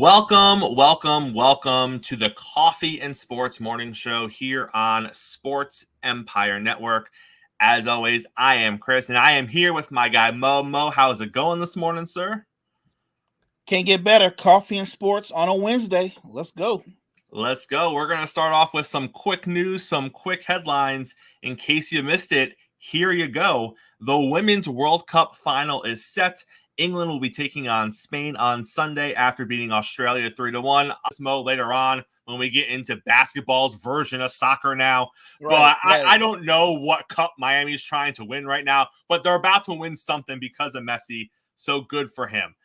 Welcome to the Coffee and Sports Morning Show here on Sports Empire Network. As always, I am Chris, and I am here with my guy, Mo. Mo, how's it going this morning, sir? Can't get better. Coffee and sports on a Wednesday. Let's go. Let's go. We're going to start off with some quick news, some quick headlines. In case you missed it, here you go. The Women's World Cup final is set. England will be taking on Spain on Sunday after beating Australia 3-1. Mo later on when we get into basketball's version of soccer now. Right. I don't know what cup Miami's trying to win right now, but they're about to win something because of Messi, so good for him.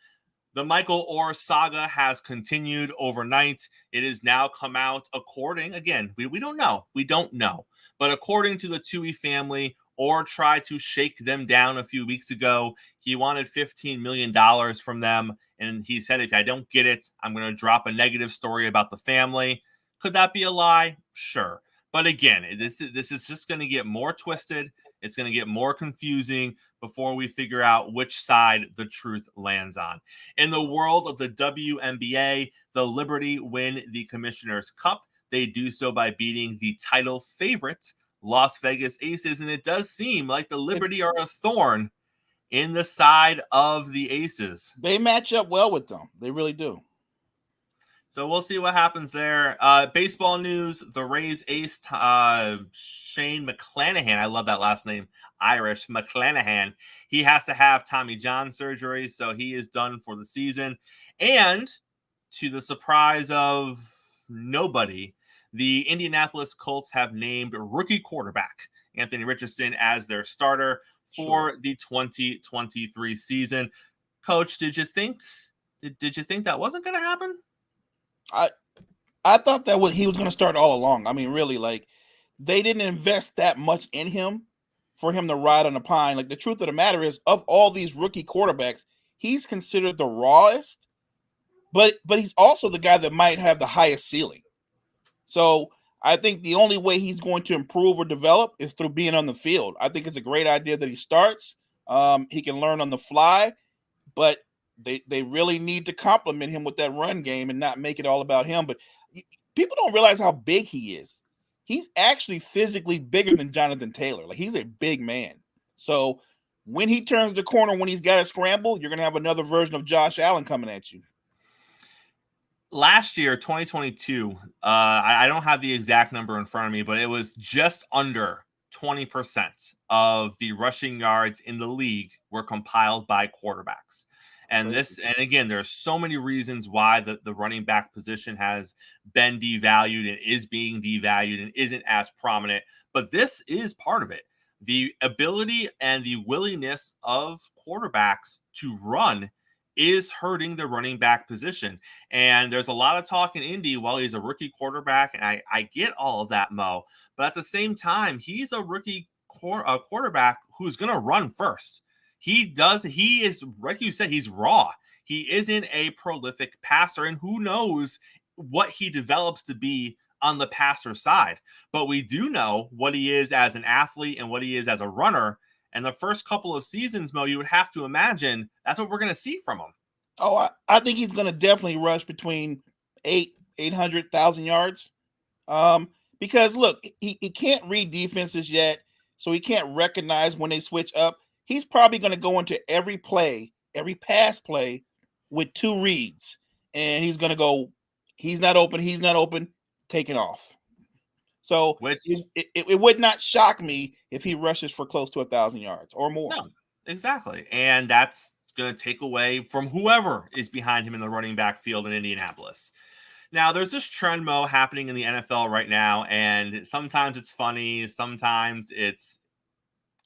The Michael Orr saga has continued overnight. It has now come out according, again, we don't know. We don't know. But according to the Tui family, Orr tried to shake them down a few weeks ago. He wanted $15 million from them. And he said, if I don't get it, I'm going to drop a negative story about the family. Could that be a lie? Sure. But again, this is just going to get more twisted. It's going to get more confusing before we figure out which side the truth lands on. In the world of the WNBA, the Liberty win the Commissioner's Cup. They do so by beating the title favorite, Las Vegas Aces, and it does seem like the Liberty are a thorn in the side of the Aces. They match up well with them. They really do. So we'll see what happens there. Baseball news, the Rays ace Shane McClanahan, I love that last name, Irish, McClanahan. He has to have Tommy John surgery, so he is done for the season. And to the surprise of nobody, the Indianapolis Colts have named rookie quarterback Anthony Richardson as their starter for the 2023 season. Coach, did you think that wasn't going to happen? I thought that he was going to start all along. I mean, really, like, they didn't invest that much in him for him to ride on the pine. Like, the truth of the matter is, of all these rookie quarterbacks, he's considered the rawest, but he's also the guy that might have the highest ceiling. So I think the only way he's going to improve or develop is through being on the field. I think it's a great idea that he starts. He can learn on the fly, but they really need to compliment him with that run game and not make it all about him. But people don't realize how big he is. He's actually physically bigger than Jonathan Taylor. Like, he's a big man. So when he turns the corner, when he's got to scramble, you're going to have another version of Josh Allen coming at you. Last year, 2022, I don't have the exact number in front of me, but it was just under 20% of the rushing yards in the league were compiled by quarterbacks. And again, there's so many reasons why the running back position has been devalued and is being devalued and isn't as prominent. But this is part of it. The ability and the willingness of quarterbacks to run is hurting the running back position. And there's a lot of talk in Indy while he's a rookie quarterback, and I get all of that, Mo. But at the same time, he's a rookie quarterback who's going to run first. He is, like you said, he's raw. He isn't a prolific passer, and who knows what he develops to be on the passer side. But we do know what he is as an athlete and what he is as a runner. And the first couple of seasons, Mo, you would have to imagine that's what we're going to see from him. Oh, I think he's going to definitely rush between 800,000 yards. Because, look, he can't read defenses yet, so he can't recognize when they switch up. He's probably going to go into every pass play with two reads. And he's going to go, he's not open, taking off. So it would not shock me if he rushes for close to 1,000 yards or more. No, exactly. And that's going to take away from whoever is behind him in the running back field in Indianapolis. Now, there's this trend, Mo, happening in the NFL right now, and sometimes it's funny, sometimes it's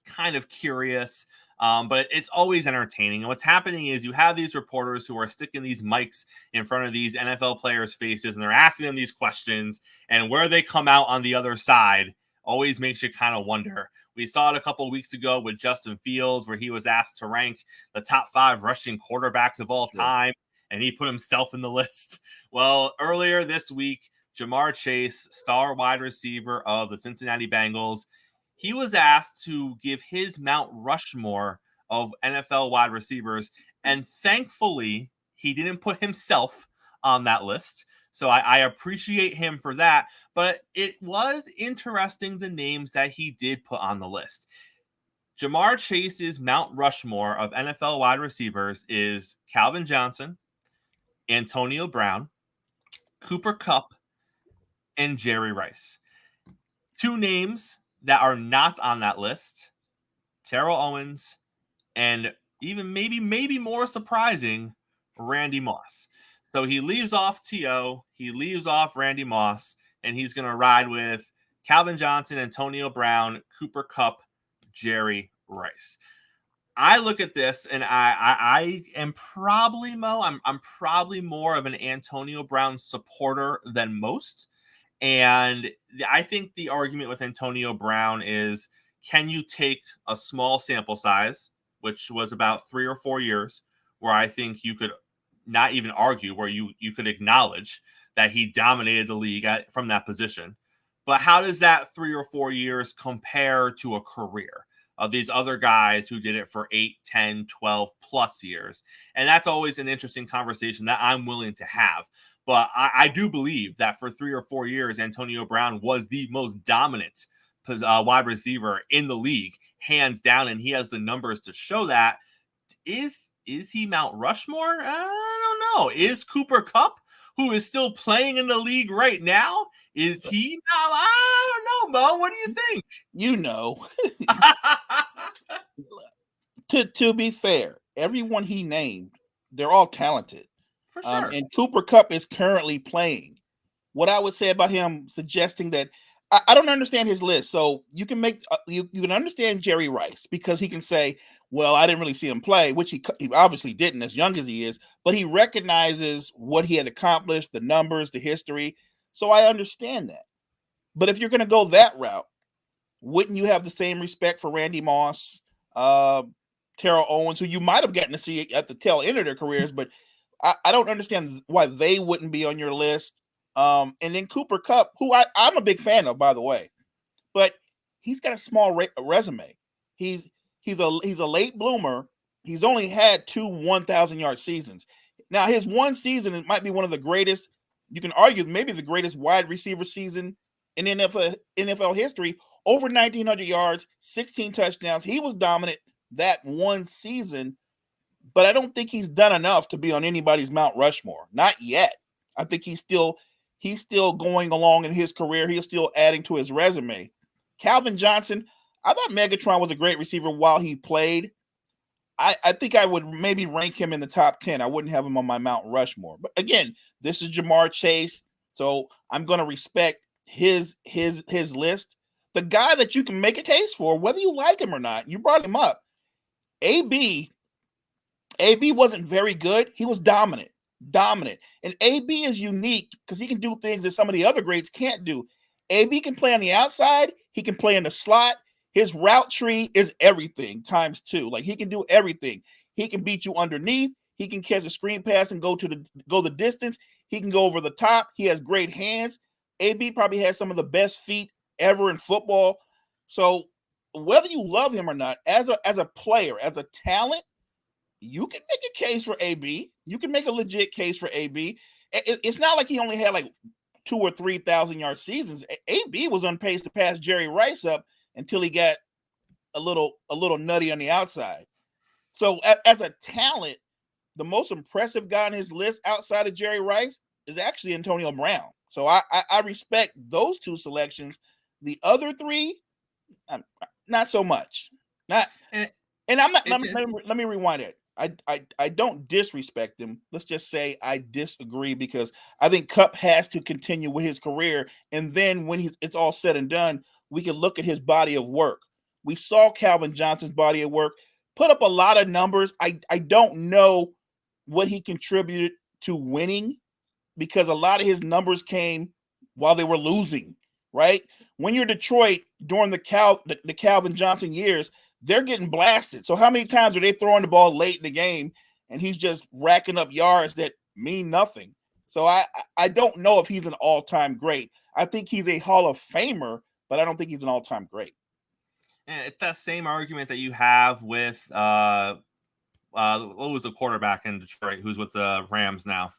kind of curious, but it's always entertaining. And what's happening is you have these reporters who are sticking these mics in front of these NFL players' faces, and they're asking them these questions, and where they come out on the other side always makes you kind of wonder. We saw it a couple of weeks ago with Justin Fields, where he was asked to rank the top 5 rushing quarterbacks of all time, and he put himself in the list. Well, earlier this week, marrChase, star wide receiver of the Cincinnati Bengals, he was asked to give his Mount Rushmore of NFL wide receivers, and thankfully, he didn't put himself on that list. So I appreciate him for that. But it was interesting the names that he did put on the list. Chase's Mount Rushmore of NFL wide receivers is Calvin Johnson, Antonio Brown, Cooper Kupp, and Jerry Rice. Two names that are not on that list, Terrell Owens, and even maybe more surprising, Randy Moss. So he leaves off T.O., he leaves off Randy Moss, and he's going to ride with Calvin Johnson, Antonio Brown, Cooper Kupp, Jerry Rice. I look at this and I am probably I'm probably more of an Antonio Brown supporter than most. And I think the argument with Antonio Brown is, can you take a small sample size, which was about 3 or 4 years, where I think you could not even argue, where you could acknowledge that he dominated the league from that position. But how does that 3 or 4 years compare to a career of these other guys who did it for 8, 10, 12 plus years? And that's always an interesting conversation that I'm willing to have. But I do believe that for 3 or 4 years, Antonio Brown was the most dominant wide receiver in the league, hands down, and he has the numbers to show that. Is he Mount Rushmore? I don't know. Is Cooper Kupp, who is still playing in the league right now, is he? I don't know, Mo. What do you think? You know, to be fair, everyone he named, they're all talented. For sure. And Cooper Kupp is currently playing. What I would say about him suggesting that I don't understand his list. So you can make you can understand Jerry Rice because he can say, well, I didn't really see him play, which he obviously didn't, as young as he is, but he recognizes what he had accomplished, the numbers, the history. So I understand that. But if you're going to go that route, wouldn't you have the same respect for Randy Moss, Terrell Owens, who you might have gotten to see at the tail end of their careers, but I don't understand why they wouldn't be on your list. And then Cooper Kupp, who I'm a big fan of, by the way, but he's got a small resume. He's a late bloomer. He's only had 2 1,000-yard seasons. Now, his one season might be one of the greatest. You can argue maybe the greatest wide receiver season in NFL history. Over 1,900 yards, 16 touchdowns. He was dominant that one season. But I don't think he's done enough to be on anybody's Mount Rushmore. Not yet. I think he's still going along in his career. He's still adding to his resume. Calvin Johnson, I thought Megatron was a great receiver while he played. I think I would maybe rank him in the top 10. I wouldn't have him on my Mount Rushmore. But again, this is marrChase, so I'm going to respect his list. The guy that you can make a case for, whether you like him or not, you brought him up. AB wasn't very good. He was dominant. And AB is unique because he can do things that some of the other greats can't do. AB can play on the outside. He can play in the slot. His route tree is everything times 2. Like, he can do everything. He can beat you underneath. He can catch a screen pass and go the distance. He can go over the top. He has great hands. AB probably has some of the best feet ever in football. So whether you love him or not, as a player, as a talent, you can make a case for AB. You can make a legit case for AB. It's not like he only had like 2 or 3,000-yard seasons. AB was on pace to pass Jerry Rice up until he got a little nutty on the outside. So as a talent, the most impressive guy on his list outside of Jerry Rice is actually Antonio Brown. So I respect those 2 selections. The other 3, not so much. Not. And I'm not. Let me rewind it. I don't disrespect him. Let's just say I disagree because I think Kupp has to continue with his career, and then when it's all said and done, we can look at his body of work. We saw Calvin Johnson's body of work put up a lot of numbers. I don't know what he contributed to winning because a lot of his numbers came while they were losing. Right when you're Detroit during the Calvin Johnson years, they're getting blasted. So how many times are they throwing the ball late in the game and he's just racking up yards that mean nothing? So I don't know if he's an all-time great. I think he's a Hall of Famer, but I don't think he's an all-time great. And it's that same argument that you have with what was the quarterback in Detroit who's with the Rams now?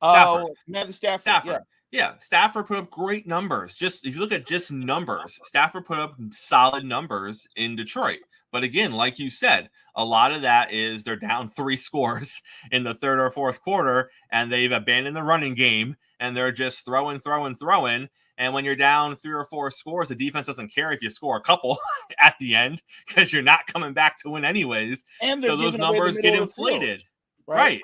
Stafford. Matthew Stafford. Stafford. Yeah, Stafford put up great numbers. Just if you look at just numbers, Stafford put up solid numbers in Detroit. But again, like you said, a lot of that is they're down 3 scores in the third or fourth quarter, and they've abandoned the running game, and they're just throwing. And when you're down 3 or 4 scores, the defense doesn't care if you score a couple at the end because you're not coming back to win anyways. And so those numbers get inflated. Right.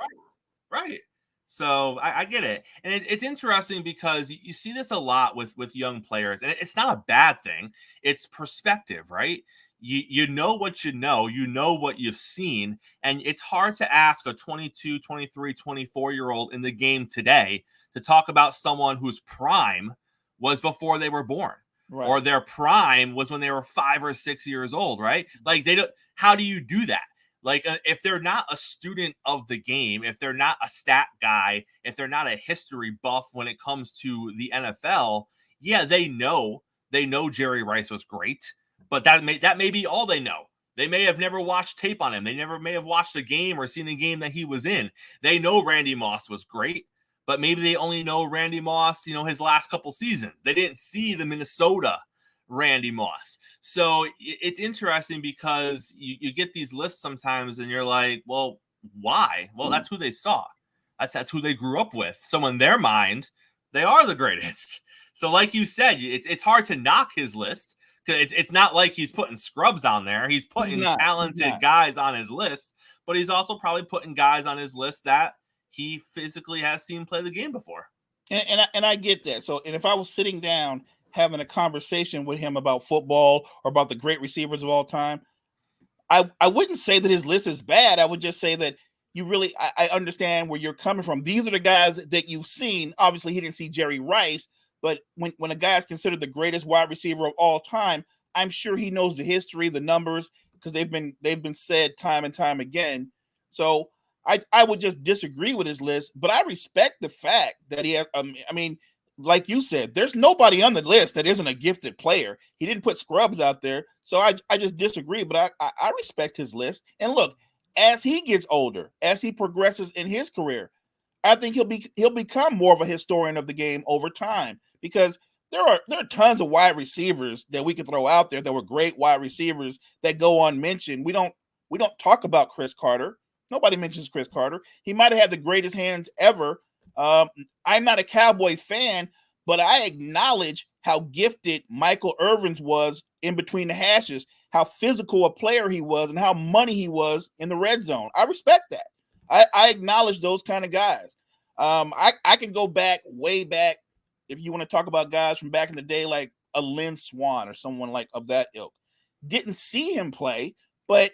So I get it. And it's interesting because you see this a lot with young players, and it's not a bad thing. It's perspective, right? You know what you know what you've seen, and it's hard to ask a 22, 23, 24-year-old in the game today to talk about someone whose prime was before they were born. Right. Or their prime was when they were 5 or 6 years old, right? Like how do you do that? Like if they're not a student of the game, if they're not a stat guy, if they're not a history buff when it comes to the NFL, yeah, they know Jerry Rice was great, but that may be all they know. They may have never watched tape on him. They may have watched a game or seen a game that he was in. They know Randy Moss was great, but maybe they only know Randy Moss, his last couple seasons. They didn't see the Minnesota Randy Moss. So it's interesting because you get these lists sometimes and you're like, well, why? Well, that's who they saw. That's who they grew up with. So in their mind, they are the greatest. So like you said, it's hard to knock his list because it's not like he's putting scrubs on there. He's putting talented guys on his list, but he's also probably putting guys on his list that he physically has seen play the game before. And I get that. So, and if I was sitting down having a conversation with him about football or about the great receivers of all time, I wouldn't say that his list is bad. I would just say that I understand where you're coming from. These are the guys that you've seen. Obviously, he didn't see Jerry Rice, but when a guy is considered the greatest wide receiver of all time, I'm sure he knows the history, the numbers, because they've been said time and time again. So I would just disagree with his list, but I respect the fact that he has, like you said, there's nobody on the list that isn't a gifted player. He didn't put scrubs out there. So I just disagree, but I respect his list. And look, as he gets older, as he progresses in his career, I think he'll become more of a historian of the game over time, because there are tons of wide receivers that we could throw out there that were great wide receivers that go unmentioned. We don't talk about Chris Carter. Nobody mentions Chris Carter. He might have had the greatest hands ever. I'm not a Cowboy fan, but I acknowledge how gifted Michael Irvin's was in between the hashes, how physical a player he was, and how money he was in the red zone. I respect that. I acknowledge those kind of guys. I can go way back, if you want to talk about guys from back in the day, like a Lynn Swann or someone like of that ilk. Didn't see him play, but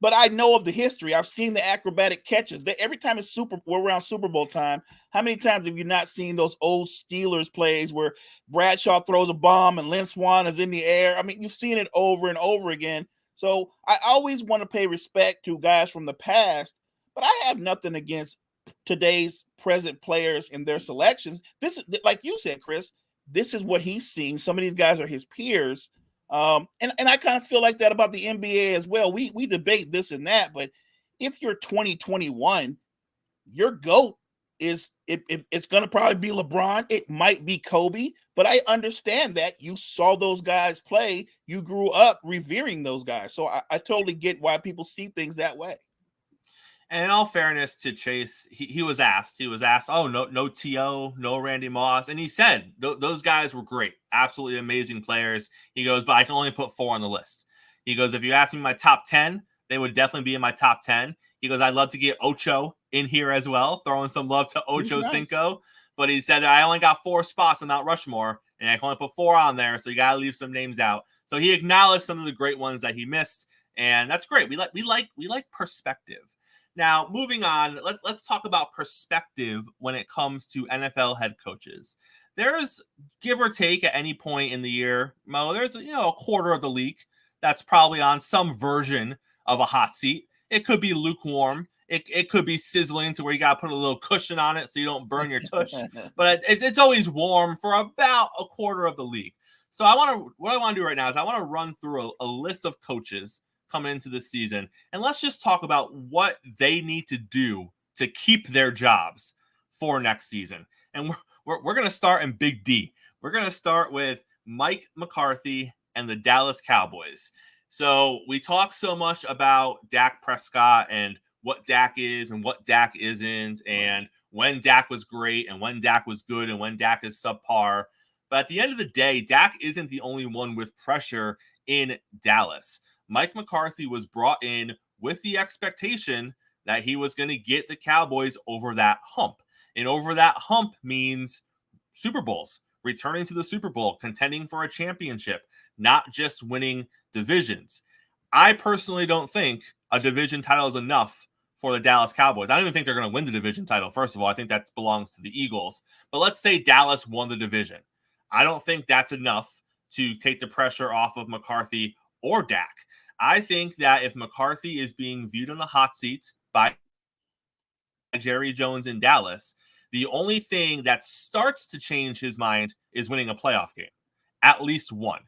I know of the history. I've seen the acrobatic catches. Every time we're around Super Bowl time, how many times have you not seen those old Steelers plays where Bradshaw throws a bomb and Lynn Swann is in the air? I mean, you've seen it over and over again. So I always want to pay respect to guys from the past, but I have nothing against today's present players and their selections. This is, like you said, Chris, this is what he's seeing. Some of these guys are his peers. And I kind of feel like that about the NBA as well. We debate this and that, but if you're 2021, your GOAT it's going to probably be LeBron. It might be Kobe, but I understand that you saw those guys play. You grew up revering those guys. So I totally get why people see things that way. And in all fairness to Chase, he was asked, oh, no T.O., no Randy Moss. And he said those guys were great, absolutely amazing players. He goes, but I can only put 4 on the list. He goes, if you ask me my top 10, they would definitely be in my top 10. He goes, I'd love to get Ocho in here as well, throwing some love to Ocho Cinco. But he said, I only got 4 spots on Mount Rushmore, and I can only put 4 on there, so you got to leave some names out. So he acknowledged some of the great ones that he missed, and that's great. We like perspective. Now, moving on, let's talk about perspective when it comes to NFL head coaches. There's, give or take at any point in the year, Mo, there's a quarter of the league that's probably on some version of a hot seat. It could be lukewarm. It could be sizzling to where you got to put a little cushion on it so you don't burn your tush. But it's always warm for about a quarter of the league. So what I want to do right now is I want to run through a list of coaches coming into the season, and let's just talk about what they need to do to keep their jobs for next season. And we're going to start in Big D. We're going to start with Mike McCarthy and the Dallas Cowboys. So we talk so much about Dak Prescott and what Dak is and what Dak isn't, and when Dak was great and when Dak was good and when Dak is subpar. But at the end of the day, Dak isn't the only one with pressure in Dallas. Mike McCarthy was brought in with the expectation that he was going to get the Cowboys over that hump. And over that hump means Super Bowls, returning to the Super Bowl, contending for a championship, not just winning divisions. I personally don't think a division title is enough for the Dallas Cowboys. I don't even think they're going to win the division title. First of all, I think that belongs to the Eagles. But let's say Dallas won the division. I don't think that's enough to take the pressure off of McCarthy or Dak. I think that if McCarthy is being viewed on the hot seat by Jerry Jones in Dallas, the only thing that starts to change his mind is winning a playoff game, at least one.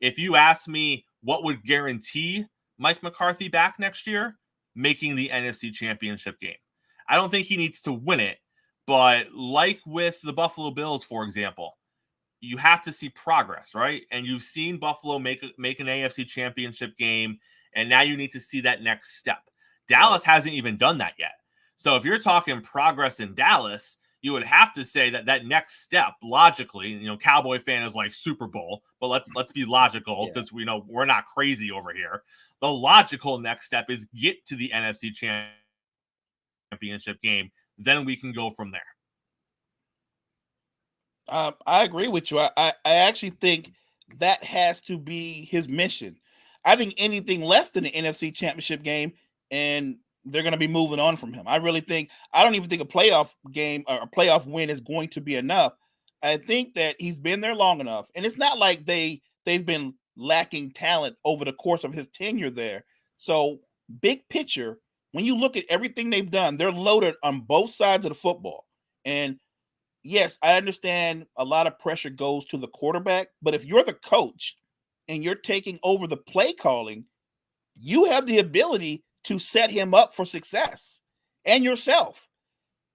If you ask me what would guarantee Mike McCarthy back next year, making the NFC Championship game. I don't think he needs to win it, but like with the Buffalo Bills, for example, you have to see progress, right? And you've seen Buffalo make an AFC Championship game, and now you need to see that next step. Dallas hasn't even done that yet. So if you're talking progress in Dallas, you would have to say that that next step, logically, Cowboy fan is like Super Bowl, but let's be logical because we know we're not crazy over here. The logical next step is get to the NFC Championship game. Then we can go from there. I agree with you. I actually think that has to be his mission. I think anything less than the NFC Championship game, and they're going to be moving on from him. I don't even think a playoff game or a playoff win is going to be enough. I think that he's been there long enough, and it's not like they've been lacking talent over the course of his tenure there. So big picture, when you look at everything they've done, they're loaded on both sides of the football. And yes, I understand a lot of pressure goes to the quarterback, but if you're the coach and you're taking over the play calling, you have the ability to set him up for success and yourself.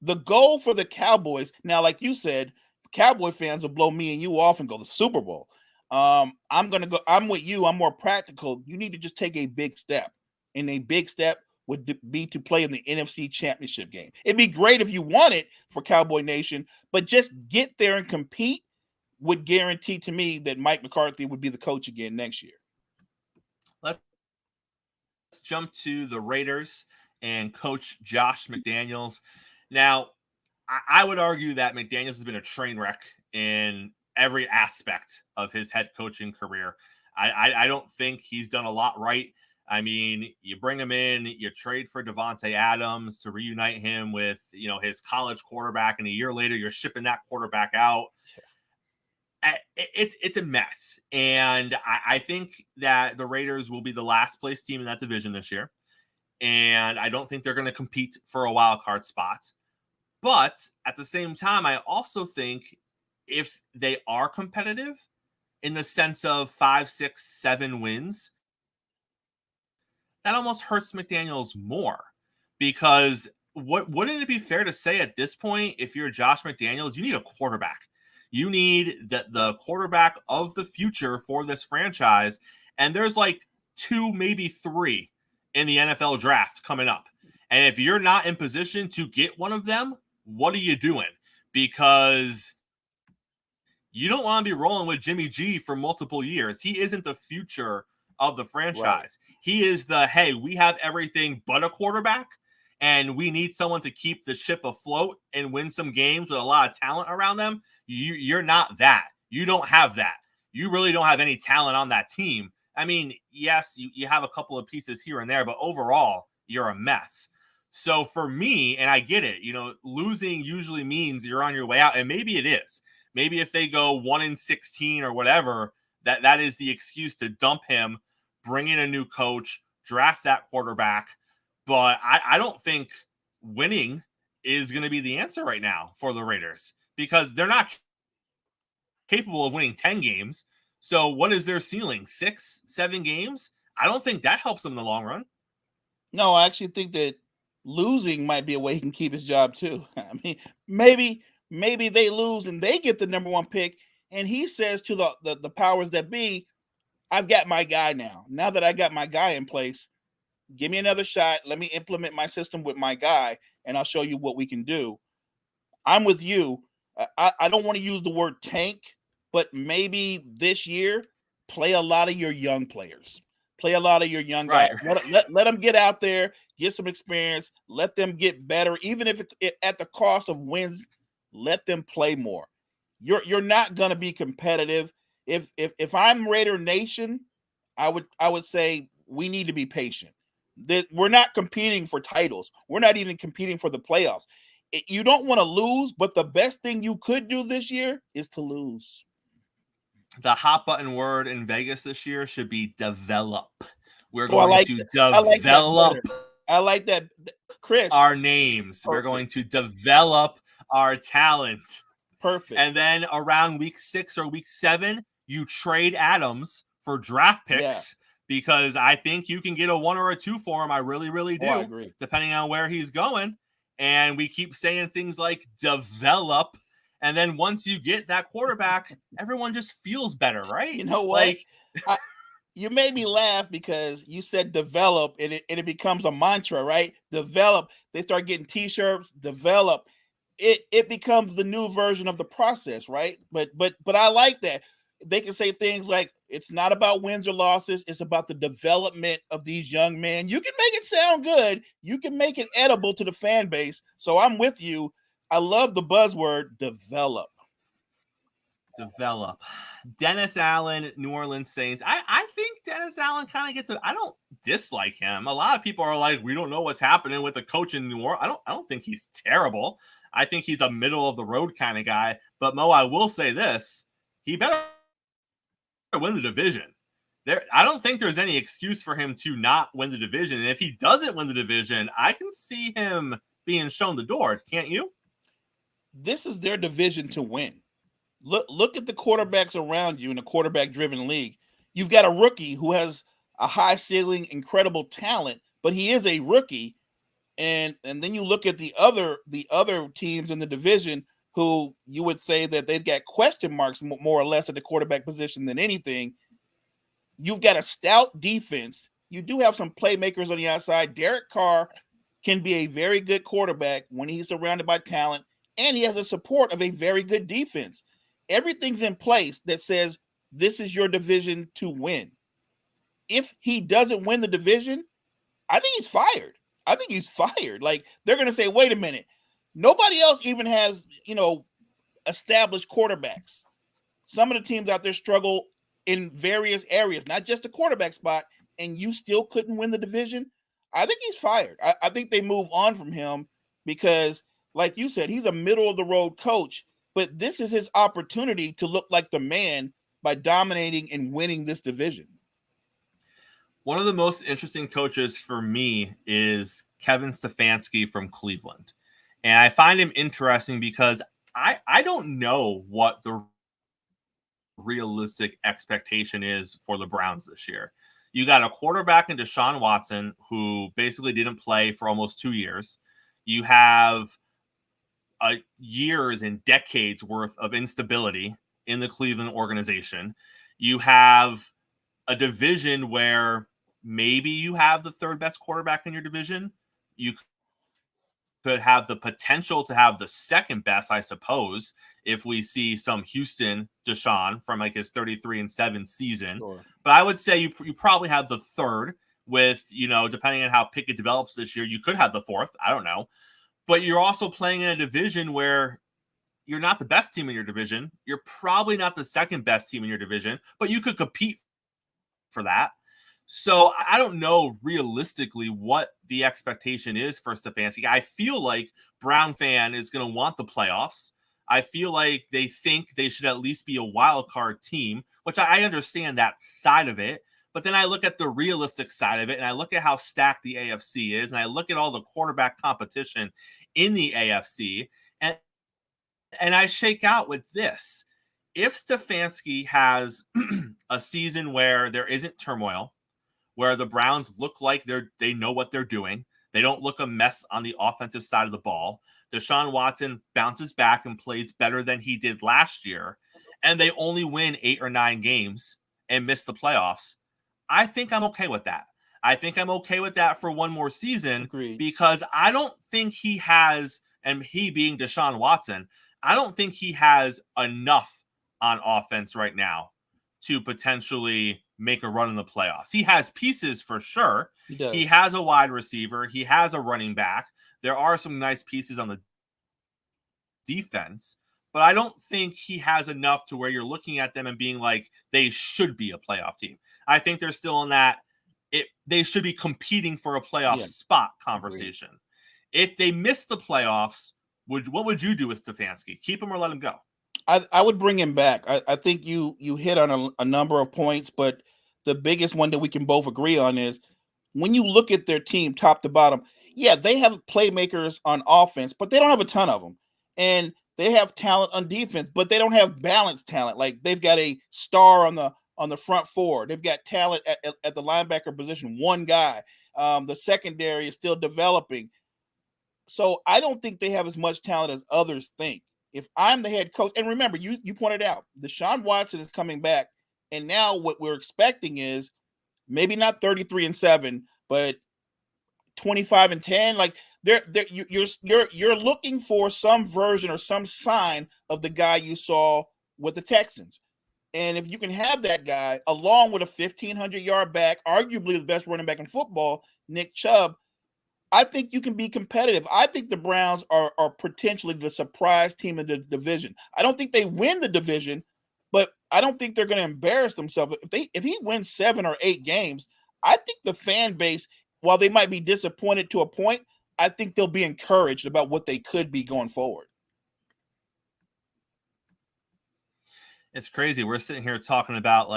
The goal for the Cowboys, now, like you said, Cowboy fans will blow me and you off and go the Super Bowl. I'm with you. I'm more practical. You need to just take a big step. And a big step would be to play in the NFC Championship game. It'd be great if you won it for Cowboy Nation, but just get there and compete would guarantee to me that Mike McCarthy would be the coach again next year. Let's jump to the Raiders and Coach Josh McDaniels. Now, I would argue that McDaniels has been a train wreck in every aspect of his head coaching career. I don't think he's done a lot right. I mean, you bring him in, you trade for Devontae Adams to reunite him with, his college quarterback, and a year later you're shipping that quarterback out. It's a mess. And I think that the Raiders will be the last place team in that division this year. And I don't think they're going to compete for a wild card spot. But at the same time, I also think if they are competitive in the sense of 5, 6, 7 wins, that almost hurts McDaniels more. Because wouldn't it be fair to say at this point, if you're Josh McDaniels, you need a quarterback. You need the quarterback of the future for this franchise. And there's like 2, maybe 3 in the NFL draft coming up. And if you're not in position to get one of them, what are you doing? Because you don't want to be rolling with Jimmy G for multiple years. He isn't the future of the franchise. Right. He is hey, we have everything but a quarterback, and we need someone to keep the ship afloat and win some games with a lot of talent around them. You're not that. You don't have that. You really don't have any talent on that team. I mean, yes, you have a couple of pieces here and there, but overall, you're a mess. So for me, and I get it, losing usually means you're on your way out, and maybe it is. Maybe if they go 1-16 or whatever, that is the excuse to dump him, bring in a new coach, draft that quarterback. But I don't think winning is going to be the answer right now for the Raiders, because they're not capable of winning 10 games. So what is their ceiling? 6, 7 games? I don't think that helps them in the long run. No, I actually think that losing might be a way he can keep his job too. I mean, maybe they lose and they get the number 1 pick, and he says to the powers that be, I've got my guy now. Now that I got my guy in place, give me another shot. Let me implement my system with my guy, and I'll show you what we can do. I'm with you. I don't want to use the word tank, but maybe this year, play a lot of your young players. Play a lot of your young guys. Right. Let them get out there, get some experience. Let them get better, even if it at the cost of wins. Let them play more. You're not going to be competitive. If I'm Raider Nation, I would say we need to be patient. That we're not competing for titles. We're not even competing for the playoffs. You don't want to lose, but the best thing you could do this year is to lose. The hot button word in Vegas this year should be develop. We're Oh, going to develop I like that, Chris. our names. Perfect. We're going to develop our talent. Perfect. And then around week 6 or week 7, you trade Adams for draft picks because I think you can get a 1 or a 2 for him. I really, really do. I agree. Depending on where he's going. And we keep saying things like develop. And then once you get that quarterback, everyone just feels better, right? You know what? You made me laugh because you said develop, and it becomes a mantra, right? Develop. They start getting T-shirts. Develop. It becomes the new version of the process, right? But I like that. They can say things like, it's not about wins or losses. It's about the development of these young men. You can make it sound good. You can make it edible to the fan base. So I'm with you. I love the buzzword develop. Develop. Dennis Allen, New Orleans Saints. I think Dennis Allen kind of gets I don't dislike him. A lot of people are like, we don't know what's happening with the coach in New Orleans. I don't think he's terrible. I think he's a middle of the road kind of guy. But Mo, I will say this. He better win the division. I don't think there's any excuse for him to not win the division. And if he doesn't win the division, I can see him being shown the door. Can't you? This is their division to win. Look at the quarterbacks around you in a quarterback-driven league. You've got a rookie who has a high ceiling, incredible talent, but he is a rookie. And then you look at the other teams in the division who you would say that they've got question marks more or less at the quarterback position than anything. You've got a stout defense. You do have some playmakers on the outside. Derek Carr can be a very good quarterback when he's surrounded by talent, and he has the support of a very good defense. Everything's in place that says this is your division to win. If he doesn't win the division, I think he's fired. Like, they're going to say, wait a minute. Nobody else even has, established quarterbacks. Some of the teams out there struggle in various areas, not just the quarterback spot, and you still couldn't win the division. I think he's fired. I think they move on from him because, like you said, he's a middle of the road coach, but this is his opportunity to look like the man by dominating and winning this division. One of the most interesting coaches for me is Kevin Stefanski from Cleveland. And I find him interesting because I don't know what the realistic expectation is for the Browns this year. You got a quarterback in Deshaun Watson who basically didn't play for almost 2 years. You have years and decades worth of instability in the Cleveland organization. You have a division where maybe you have the third best quarterback in your division. You could have the potential to have the second best, I suppose, if we see some Houston Deshaun from like his 33-7 season. Sure. But I would say you probably have the third with, depending on how Pickett develops this year, you could have the fourth. I don't know. But you're also playing in a division where you're not the best team in your division. You're probably not the second best team in your division, but you could compete for that. So I don't know realistically what the expectation is for Stefanski. I feel like Brown fan is going to want the playoffs. I feel like they think they should at least be a wild card team, which I understand that side of it. But then I look at the realistic side of it, and I look at how stacked the AFC is, and I look at all the quarterback competition in the AFC, and I shake out with this. If Stefanski has a season where there isn't turmoil, where the Browns look like they know what they're doing, They don't look a mess on the offensive side of the ball. Deshaun Watson bounces back and plays better than he did last year, and they only win 8 or 9 games and miss the playoffs. I think I'm okay with that. I think I'm okay with that for one more season. Agreed. Because I don't think he has, and he being Deshaun Watson, I don't think he has enough on offense right now to potentially make a run in the playoffs. He has pieces for sure. He does. He has a wide receiver. He has a running back. There are some nice pieces on the defense, but I don't think he has enough to where you're looking at them and being like, they should be a playoff team. I think they're still in that they should be competing for a playoff spot conversation. Agreed. If they miss the playoffs, what would you do with Stefanski? Keep him or let him go? I would bring him back. I think you hit on a number of points, but the biggest one that we can both agree on is when you look at their team top to bottom, yeah, they have playmakers on offense, but they don't have a ton of them. And they have talent on defense, but they don't have balanced talent. Like they've got a star on the front four. They've got talent at the linebacker position, one guy. The secondary is still developing. So I don't think they have as much talent as others think. If I'm the head coach, and remember, you pointed out, Deshaun Watson is coming back, and now what we're expecting is maybe not 33-7, but 25-10. Like you're looking for some version or some sign of the guy you saw with the Texans. And if you can have that guy along with a 1,500-yard back, arguably the best running back in football, Nick Chubb, I think you can be competitive. I think the Browns are potentially the surprise team in the division. I don't think they win the division, but I don't think they're going to embarrass themselves. If he wins 7 or 8 games, I think the fan base, while they might be disappointed to a point, I think they'll be encouraged about what they could be going forward. It's crazy. We're sitting here talking about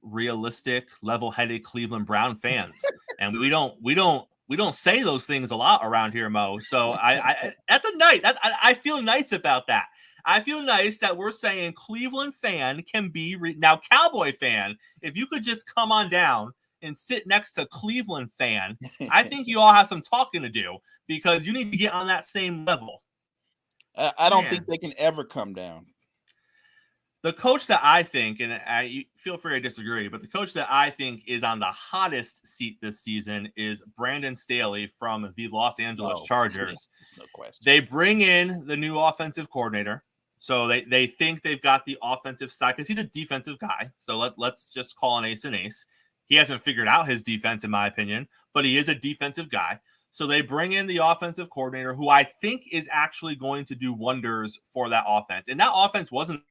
realistic, level-headed Cleveland Brown fans, and we don't say those things a lot around here, Mo. So I that's a nice. I feel nice about that. I feel nice that we're saying Cleveland fan can be now Cowboy fan. If you could just come on down and sit next to Cleveland fan, I think you all have some talking to do because you need to get on that same level. I don't think they can ever come down. The coach that I think, and I feel free to disagree, but the coach that I think is on the hottest seat this season is Brandon Staley from the Los Angeles Chargers. No question. They bring in the new offensive coordinator. So they think they've got the offensive side because he's a defensive guy. So let's just call an ace an ace. He hasn't figured out his defense, in my opinion, but he is a defensive guy. So they bring in the offensive coordinator who I think is actually going to do wonders for that offense. And that offense wasn't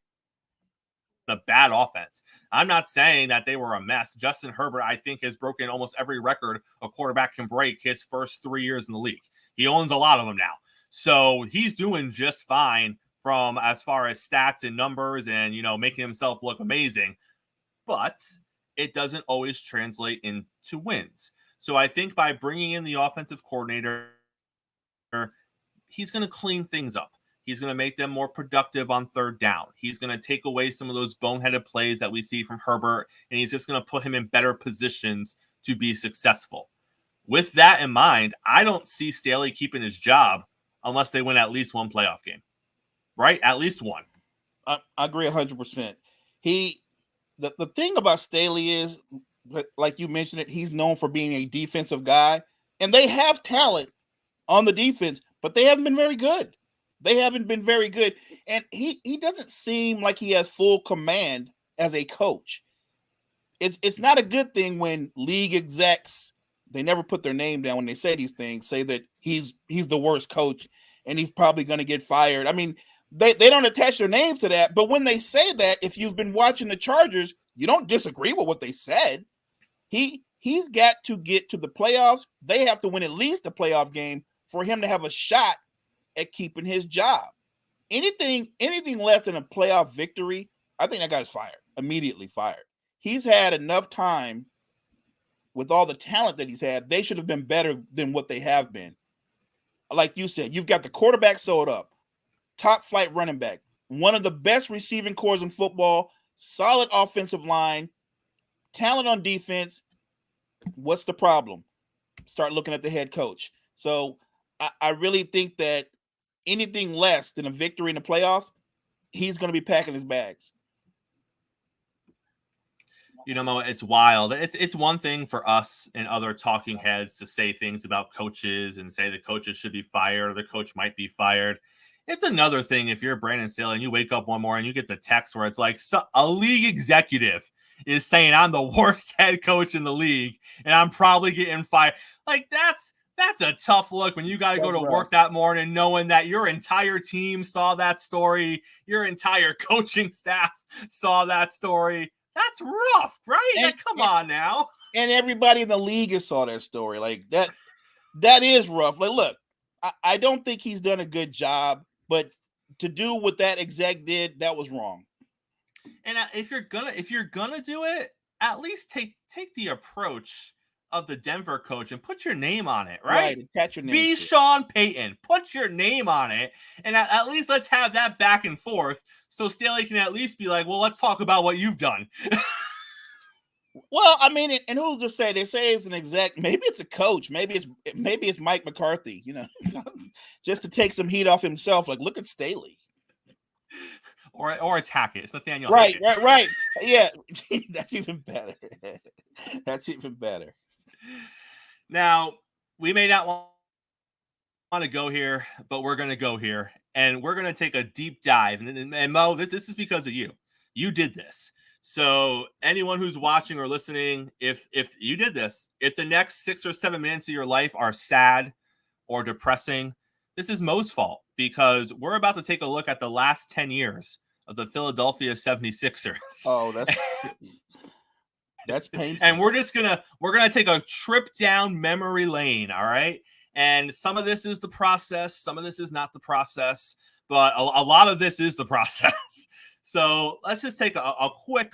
a bad offense. I'm not saying that they were a mess. Justin Herbert, I think, has broken almost every record a quarterback can break his first 3 years in the league. He owns a lot of them now. So he's doing just fine from as far as stats and numbers and, making himself look amazing. But it doesn't always translate into wins. So I think by bringing in the offensive coordinator, he's going to clean things up. He's going to make them more productive on third down. He's going to take away some of those boneheaded plays that we see from Herbert, and he's just going to put him in better positions to be successful. With that in mind, I don't see Staley keeping his job unless they win at least one playoff game. Right? At least one. I agree 100%. The thing about Staley is, like you mentioned it, he's known for being a defensive guy, and they have talent on the defense, but they haven't been very good. They haven't been very good, and he doesn't seem like he has full command as a coach. It's not a good thing when league execs, they never put their name down when they say these things, say that he's the worst coach and he's probably going to get fired. I mean, they don't attach their name to that, but when they say that, if you've been watching the Chargers, you don't disagree with what they said. He's got to get to the playoffs. They have to win at least a playoff game for him to have a shot at keeping his job. Anything less than a playoff victory, I think that guy's fired, immediately fired. He's had enough time with all the talent that he's had. They should have been better than what they have been. Like you said, you've got the quarterback sewed up, top flight running back, one of the best receiving corps in football, solid offensive line, talent on defense. What's the problem? start looking at the head coach. So I really think that anything less than a victory in the playoffs, he's going to be packing his bags. You know, Mo, it's wild. It's one thing for us and other talking heads to say things about coaches and say the coaches should be fired or the coach might be fired. It's another thing if you're Brandon Staley and you wake up one morning and you get the text where it's like a league executive is saying I'm the worst head coach in the league and I'm probably getting fired. Like that's a tough look when you got to go to work that morning knowing that your entire team saw that story, your entire coaching staff saw that story. That's rough, right? Come on now. And everybody in the league saw that story. Like that is rough. Like, look, I don't think he's done a good job, but to do what that exec did, that was wrong. And if you're gonna do it, at least take the approach of the Denver coach and put your name on it, right? Attach your name. Be Sean Payton. Put your name on it, and at least let's have that back and forth, so Staley can at least be like, "Well, let's talk about what you've done." Well, I mean, and who's to say? They say it's an exec. Maybe it's a coach. Maybe it's Mike McCarthy. You know, just to take some heat off himself. Like, look at Staley. Or it's Hackett. It's Nathaniel. Right. Hackett. Right. Yeah, that's even better. That's even better. Now, we may not want to go here, but we're going to go here, and we're going to take a deep dive. And Mo, this is because of you. You did this. So anyone who's watching or listening, if you did this, if the next 6 or 7 minutes of your life are sad or depressing, this is Mo's fault, because we're about to take a look at the last 10 years of the Philadelphia 76ers. Oh, that's painful. And we're gonna take a trip down memory lane, all right? And some of this is the process, some of this is not the process, but a lot of this is the process. So let's just take a quick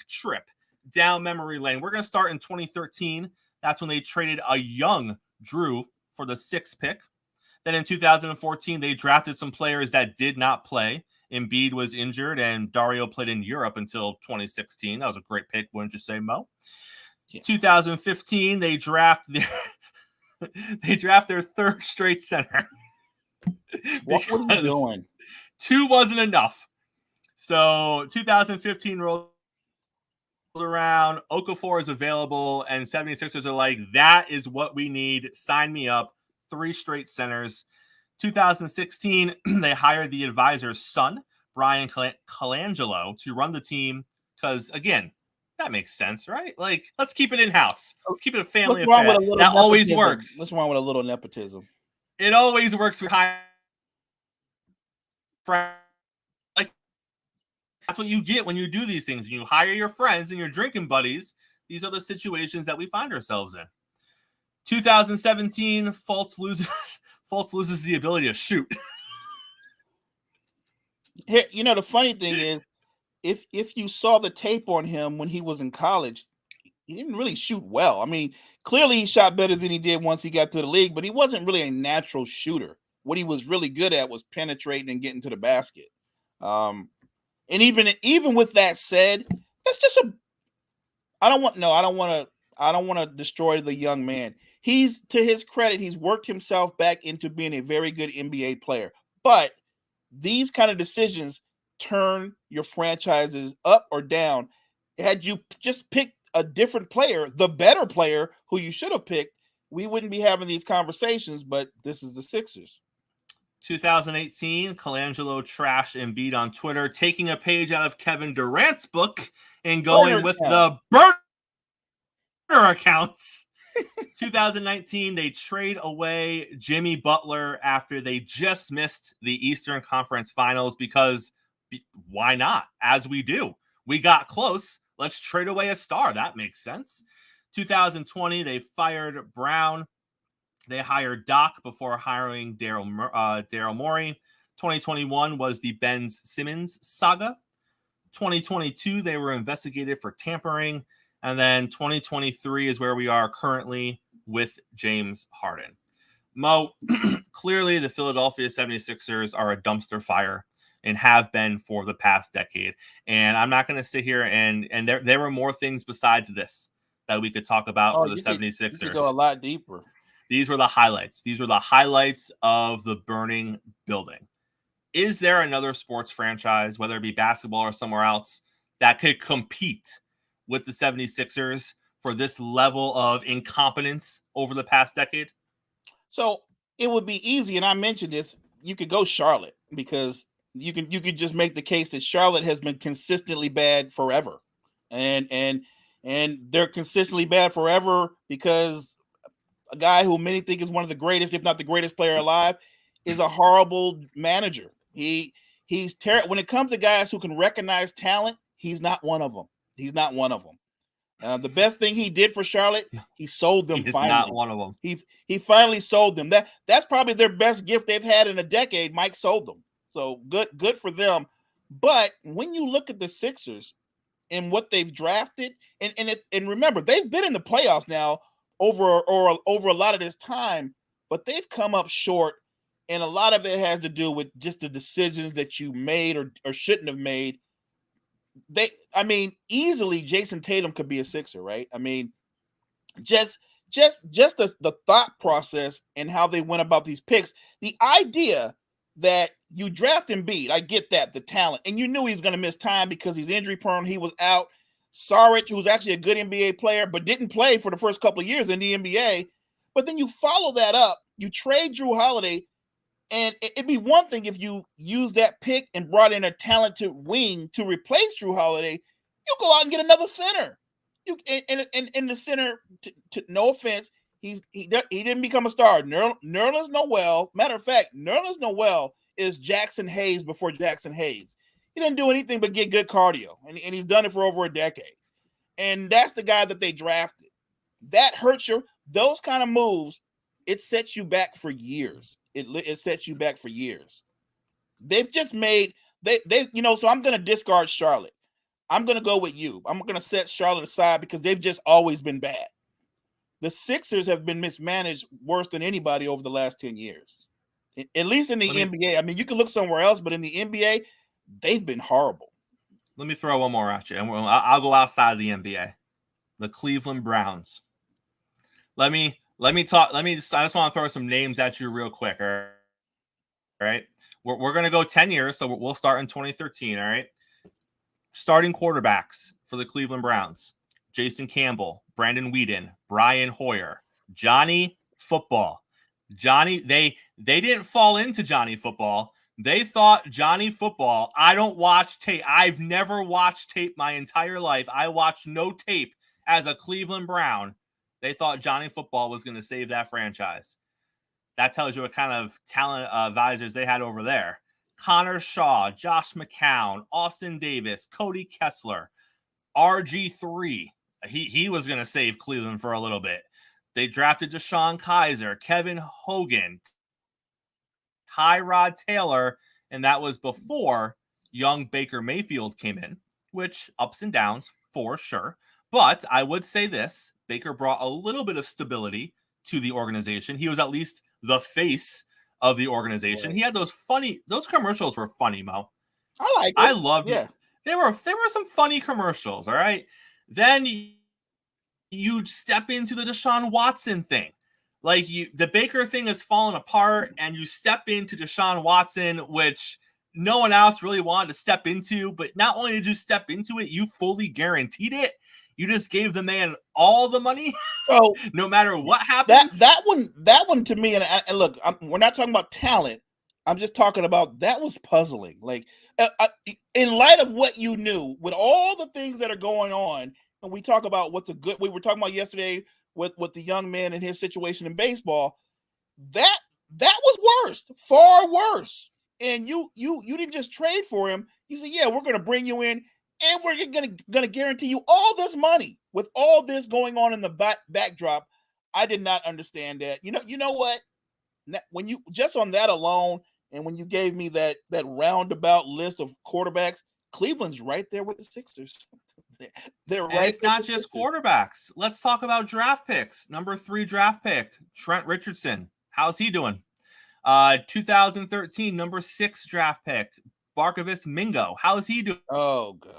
trip down memory lane. We're gonna start in 2013. That's when they traded a young Drew for the 6th pick. Then in 2014, they drafted some players that did not play. Embiid was injured, and Dario played in Europe until 2016. That was a great pick, wouldn't you say, Mo? Yeah. 2015, they draft their 3rd straight center. What are you doing? 2 wasn't enough. So 2015 rolls around, Okafor is available, and 76ers are like, that is what we need. Sign me up. 3 straight centers. 2016, they hired the advisor's son, Brian Colangelo, to run the team because, again, that makes sense, right? Like, let's keep it in-house. Let's keep it a family affair. That nepotism? Always works. What's wrong with a little nepotism? It always works with high friends. Like, that's what you get when you do these things. When you hire your friends and your drinking buddies, these are the situations that we find ourselves in. 2017, Fultz loses the ability to shoot. Here, you know, the funny thing is, if you saw the tape on him when he was in college, he didn't really shoot well. I mean, clearly he shot better than he did once he got to the league, but he wasn't really a natural shooter. What he was really good at was penetrating and getting to the basket. And even with that said, that's just I don't want to destroy the young man. He's, to his credit, he's worked himself back into being a very good NBA player. But these kind of decisions turn your franchises up or down. Had you just picked a different player, the better player who you should have picked, we wouldn't be having these conversations, but this is the Sixers. 2018, Colangelo trashed Embiid on Twitter, taking a page out of Kevin Durant's book and going with the burner accounts. 2019, they trade away Jimmy Butler after they just missed the Eastern Conference Finals because why not? As we do. We got close. Let's trade away a star. That makes sense. 2020, they fired Brown. They hired Doc before hiring Daryl Morey. 2021 was the Ben Simmons saga. 2022, they were investigated for tampering. And then 2023 is where we are currently with James Harden. Mo, clearly the Philadelphia 76ers are a dumpster fire and have been for the past decade. And I'm not going to sit here and there were more things besides this that we could talk about for the 76ers. You could go a lot deeper. These were the highlights. These were the highlights of the burning building. Is there another sports franchise, whether it be basketball or somewhere else, that could compete with the 76ers for this level of incompetence over the past decade? So it would be easy, and I mentioned this, you could go Charlotte, because you could just make the case that Charlotte has been consistently bad forever. And they're consistently bad forever because a guy who many think is one of the greatest, if not the greatest player alive, is a horrible manager. He's terrible. When it comes to guys who can recognize talent, he's not one of them. He's not one of them. The best thing he did for Charlotte, he sold them. He's finally. Not one of them. He finally sold them. That's probably their best gift they've had in a decade. Mike sold them. So good for them. But when you look at the Sixers and what they've drafted, and remember, they've been in the playoffs now over a lot of this time, but they've come up short, and a lot of it has to do with just the decisions that you made or shouldn't have made. Easily Jason Tatum could be a Sixer, right? I mean, just the thought process and how they went about these picks. The idea that you draft Embiid, I get that, the talent, and you knew he was going to miss time because he's injury prone. He was out. Saric, who's actually a good NBA player, but didn't play for the first couple of years in the NBA. But then you follow that up. You trade Drew Holiday. And it'd be one thing if you use that pick and brought in a talented wing to replace Drew Holiday. You go out and get another center. And the center, no offense, he didn't become a star. Nerlens Noel, matter of fact, Nerlens Noel is Jackson Hayes before Jackson Hayes. He didn't do anything but get good cardio, and he's done it for over a decade. And that's the guy that they drafted. That hurts those kind of moves. It sets you back for years. It sets you back for years. They've just made so I'm going to discard Charlotte. I'm going to go with you. I'm going to set Charlotte aside because they've just always been bad. The Sixers have been mismanaged worse than anybody over the last 10 years. At least in the NBA. I mean, you can look somewhere else, but in the NBA, they've been horrible. Let me throw one more at you, and I'll go outside of the NBA. The Cleveland Browns. I just want to throw some names at you real quick. All right. We're going to go 10 years. So we'll start in 2013. All right. Starting quarterbacks for the Cleveland Browns: Jason Campbell, Brandon Weeden, Brian Hoyer, Johnny Football. They didn't fall into Johnny Football. They thought Johnny Football. I don't watch tape. I've never watched tape my entire life. I watched no tape as a Cleveland Brown. They thought Johnny Football was going to save that franchise. That tells you what kind of talent advisors they had over there. Connor Shaw, Josh McCown, Austin Davis, Cody Kessler, RG3. He was going to save Cleveland for a little bit. They drafted Deshaun Kaiser, Kevin Hogan, Tyrod Taylor, and that was before young Baker Mayfield came in, which ups and downs for sure. But I would say this: Baker brought a little bit of stability to the organization. He was at least the face of the organization. He had those commercials were funny, Mo. I loved it. There were some funny commercials, all right? Then you step into the Deshaun Watson thing. Like the Baker thing has fallen apart, and you step into Deshaun Watson, which no one else really wanted to step into. But not only did you step into it, you fully guaranteed it. You just gave the man all the money, so no matter what happens. That one to me, and look, we're not talking about talent. I'm just talking about that was puzzling. Like in light of what you knew, with all the things that are going on, and we talk about we were talking about yesterday with the young man and his situation in baseball. That was worse, far worse. And you didn't just trade for him. You said, yeah, we're going to bring you in. And we're going to guarantee you all this money with all this going on in the backdrop. I did not understand that. You know what? When you just on that alone, and when you gave me that roundabout list of quarterbacks, Cleveland's right there with the Sixers. They're right. And it's not just quarterbacks. Let's talk about draft picks. Number 3 draft pick, Trent Richardson. How's he doing? 2013 number 6 draft pick, Barkovich Mingo. How is he doing? Oh, God.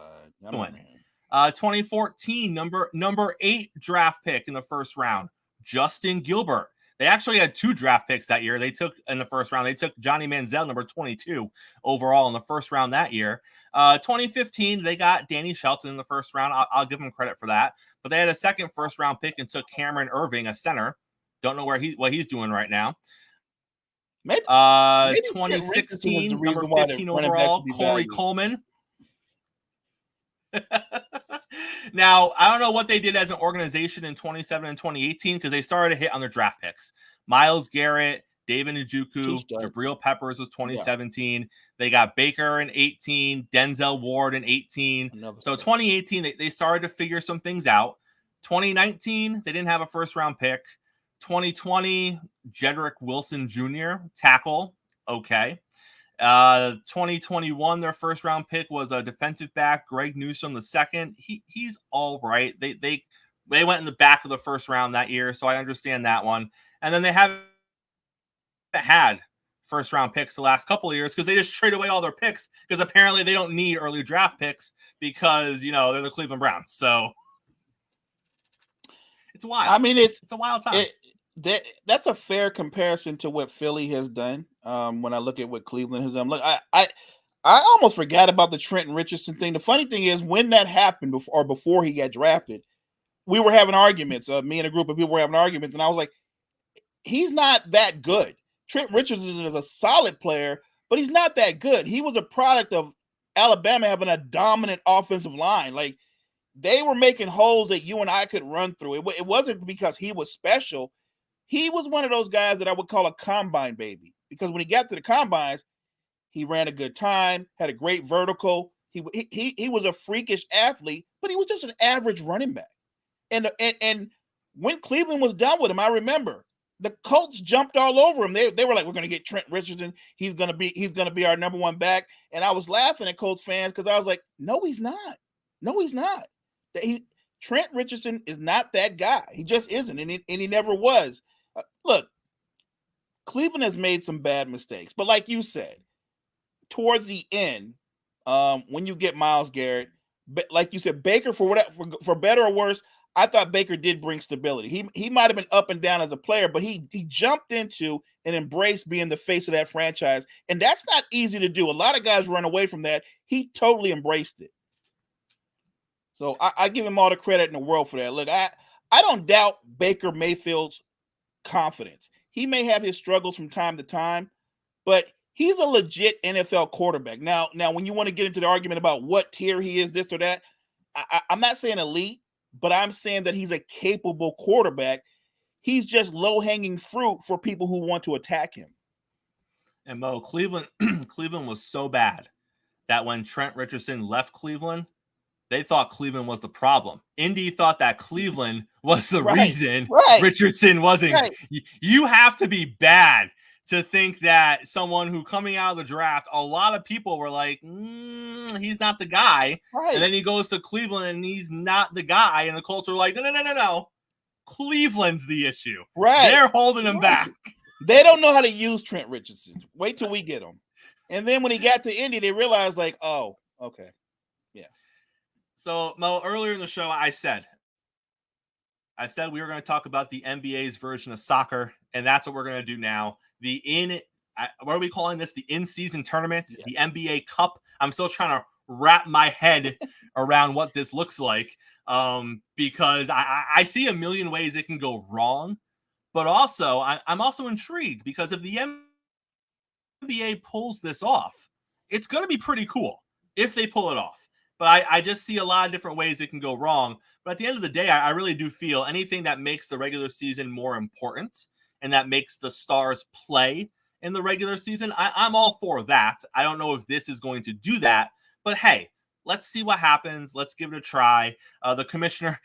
2014, number 8 draft pick in the first round, Justin Gilbert. They actually had 2 draft picks that year. They took in the first round. They took Johnny Manziel, number 22 overall in the first round that year. 2015, they got Danny Shelton in the first round. I'll give them credit for that. But they had a second first round pick and took Cameron Irving, a center. Don't know what he's doing right now. Maybe 2016, number 15 overall, Corey Coleman. Now, I don't know what they did as an organization in 2017 and 2018 because they started to hit on their draft picks. Myles Garrett, David Njoku, Jabril Peppers was 2017. Yeah. They got Baker in 18, Denzel Ward in 18. So 2018, they started to figure some things out. 2019, they didn't have a first-round pick. 2020, Jedrick Wilson Jr., tackle, okay. 2021, their first round pick was a defensive back, Greg Newsome the second. He's all right. They went in the back of the first round that year, so I understand that one. And then they haven't had first round picks the last couple of years because they just trade away all their picks because apparently they don't need early draft picks because they're the Cleveland Browns. So it's wild. I mean, it's a wild time. That's a fair comparison to what Philly has done. When I look at what Cleveland has done, look, I almost forgot about the Trenton Richardson thing. The funny thing is, when that happened before he got drafted, we were having arguments. Me and a group of people were having arguments, and I was like, he's not that good. Trent Richardson is a solid player, but he's not that good. He was a product of Alabama having a dominant offensive line. Like, they were making holes that you and I could run through. It wasn't because he was special. He was one of those guys that I would call a combine baby because when he got to the combines, he ran a good time, had a great vertical. He was a freakish athlete, but he was just an average running back. And when Cleveland was done with him, I remember the Colts jumped all over him. They were like, "We're going to get Trent Richardson. He's going to be our number one back." And I was laughing at Colts fans because I was like, "No, he's not. No, he's not. Trent Richardson is not that guy. He just isn't, and he never was." Look, Cleveland has made some bad mistakes, but like you said, towards the end, when you get Myles Garrett, like you said, Baker, for better or worse, I thought Baker did bring stability. He might have been up and down as a player, but he jumped into and embraced being the face of that franchise, and that's not easy to do. A lot of guys run away from that. He totally embraced it. So I give him all the credit in the world for that. Look, I don't doubt Baker Mayfield's confidence. He may have his struggles from time to time, but he's a legit NFL quarterback. Now, when you want to get into the argument about what tier he is, this or that, I'm not saying elite, but I'm saying that he's a capable quarterback. He's just low-hanging fruit for people who want to attack him. And Mo, Cleveland was so bad that when Trent Richardson left Cleveland, they thought Cleveland was the problem. Indy thought that Cleveland was the reason Richardson wasn't. Right. You have to be bad to think that someone who coming out of the draft, a lot of people were like, he's not the guy. Right. And then he goes to Cleveland and he's not the guy. And the Colts are like, no. Cleveland's the issue. Right. They're holding him back. They don't know how to use Trent Richardson. Wait till we get him. And then when he got to Indy, they realized like, oh, okay. Yeah. So, Mo, earlier in the show, I said we were going to talk about the NBA's version of soccer, and that's what we're going to do now. What are we calling this? The in-season tournaments, the NBA Cup. I'm still trying to wrap my head around what this looks like because I see a million ways it can go wrong, but also I'm also intrigued because if the NBA pulls this off, it's going to be pretty cool if they pull it off. But I just see a lot of different ways it can go wrong. But at the end of the day, I really do feel anything that makes the regular season more important and that makes the stars play in the regular season, I'm all for that. I don't know if this is going to do that. But hey, let's see what happens. Let's give it a try. The commissioner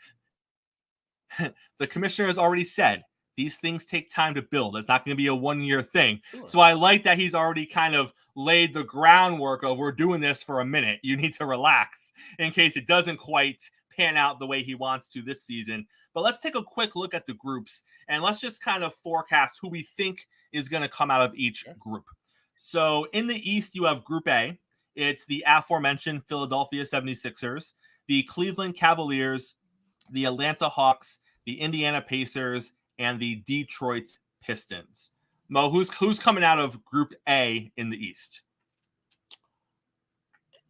has already said these things take time to build. It's not going to be a one-year thing. Sure. So I like that he's already kind of laid the groundwork of we're doing this for a minute. You need to relax in case it doesn't quite pan out the way he wants to this season. But let's take a quick look at the groups and let's just kind of forecast who we think is going to come out of each group. So in the East, you have Group A. It's the aforementioned Philadelphia 76ers. the Cleveland Cavaliers, the Atlanta Hawks, the Indiana Pacers, and the Detroit Pistons. Mo, who's coming out of Group A in the East?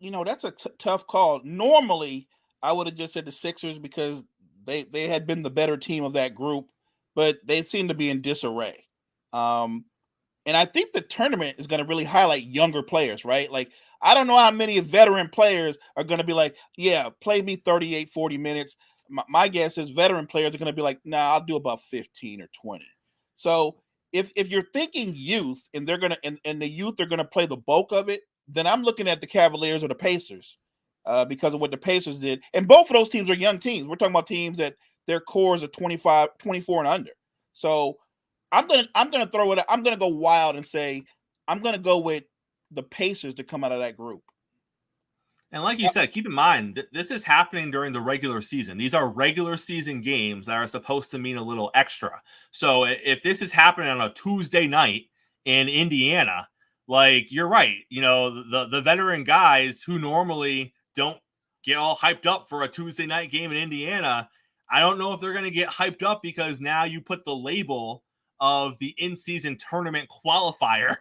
That's a tough call. Normally, I would have just said the Sixers because they had been the better team of that group, but they seem to be in disarray. And I think the tournament is going to really highlight younger players, right? Like, I don't know how many veteran players are going to be like, yeah, play me 38, 40 minutes. My guess is veteran players are going to be like, nah, I'll do about 15 or 20. So if you're thinking youth and they're going to, and the youth are going to play the bulk of it, then I'm looking at the Cavaliers or the Pacers because of what the Pacers did. And both of those teams are young teams. We're talking about teams that their cores are 25, 24 and under. So I'm gonna throw it. I'm gonna go wild and say I'm gonna go with the Pacers to come out of that group. And like you said, keep in mind this is happening during the regular season. These are regular season games that are supposed to mean a little extra. So if this is happening on a Tuesday night in Indiana, like you're right, the veteran guys who normally don't get all hyped up for a Tuesday night game in Indiana, I don't know if they're going to get hyped up because now you put the label of the in-season tournament qualifier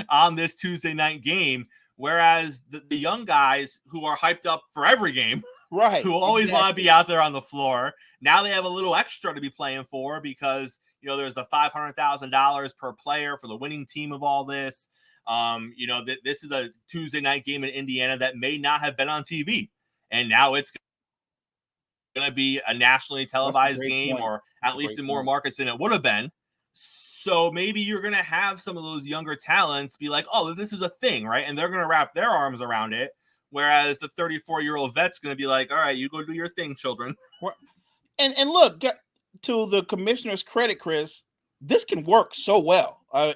on this Tuesday night game, whereas the young guys who are hyped up for every game, right, who always want to be out there on the floor, now they have a little extra to be playing for because there's the $500,000 per player for the winning team of all this. This is a Tuesday night game in Indiana that may not have been on TV, and now it's going to be a nationally televised game, or at least in more markets than it would have been. So maybe you're going to have some of those younger talents be like, oh, this is a thing, right? And they're going to wrap their arms around it. Whereas the 34-year-old vet's going to be like, all right, you go do your thing, children. And look, to the commissioner's credit, Chris, this can work so well. I'm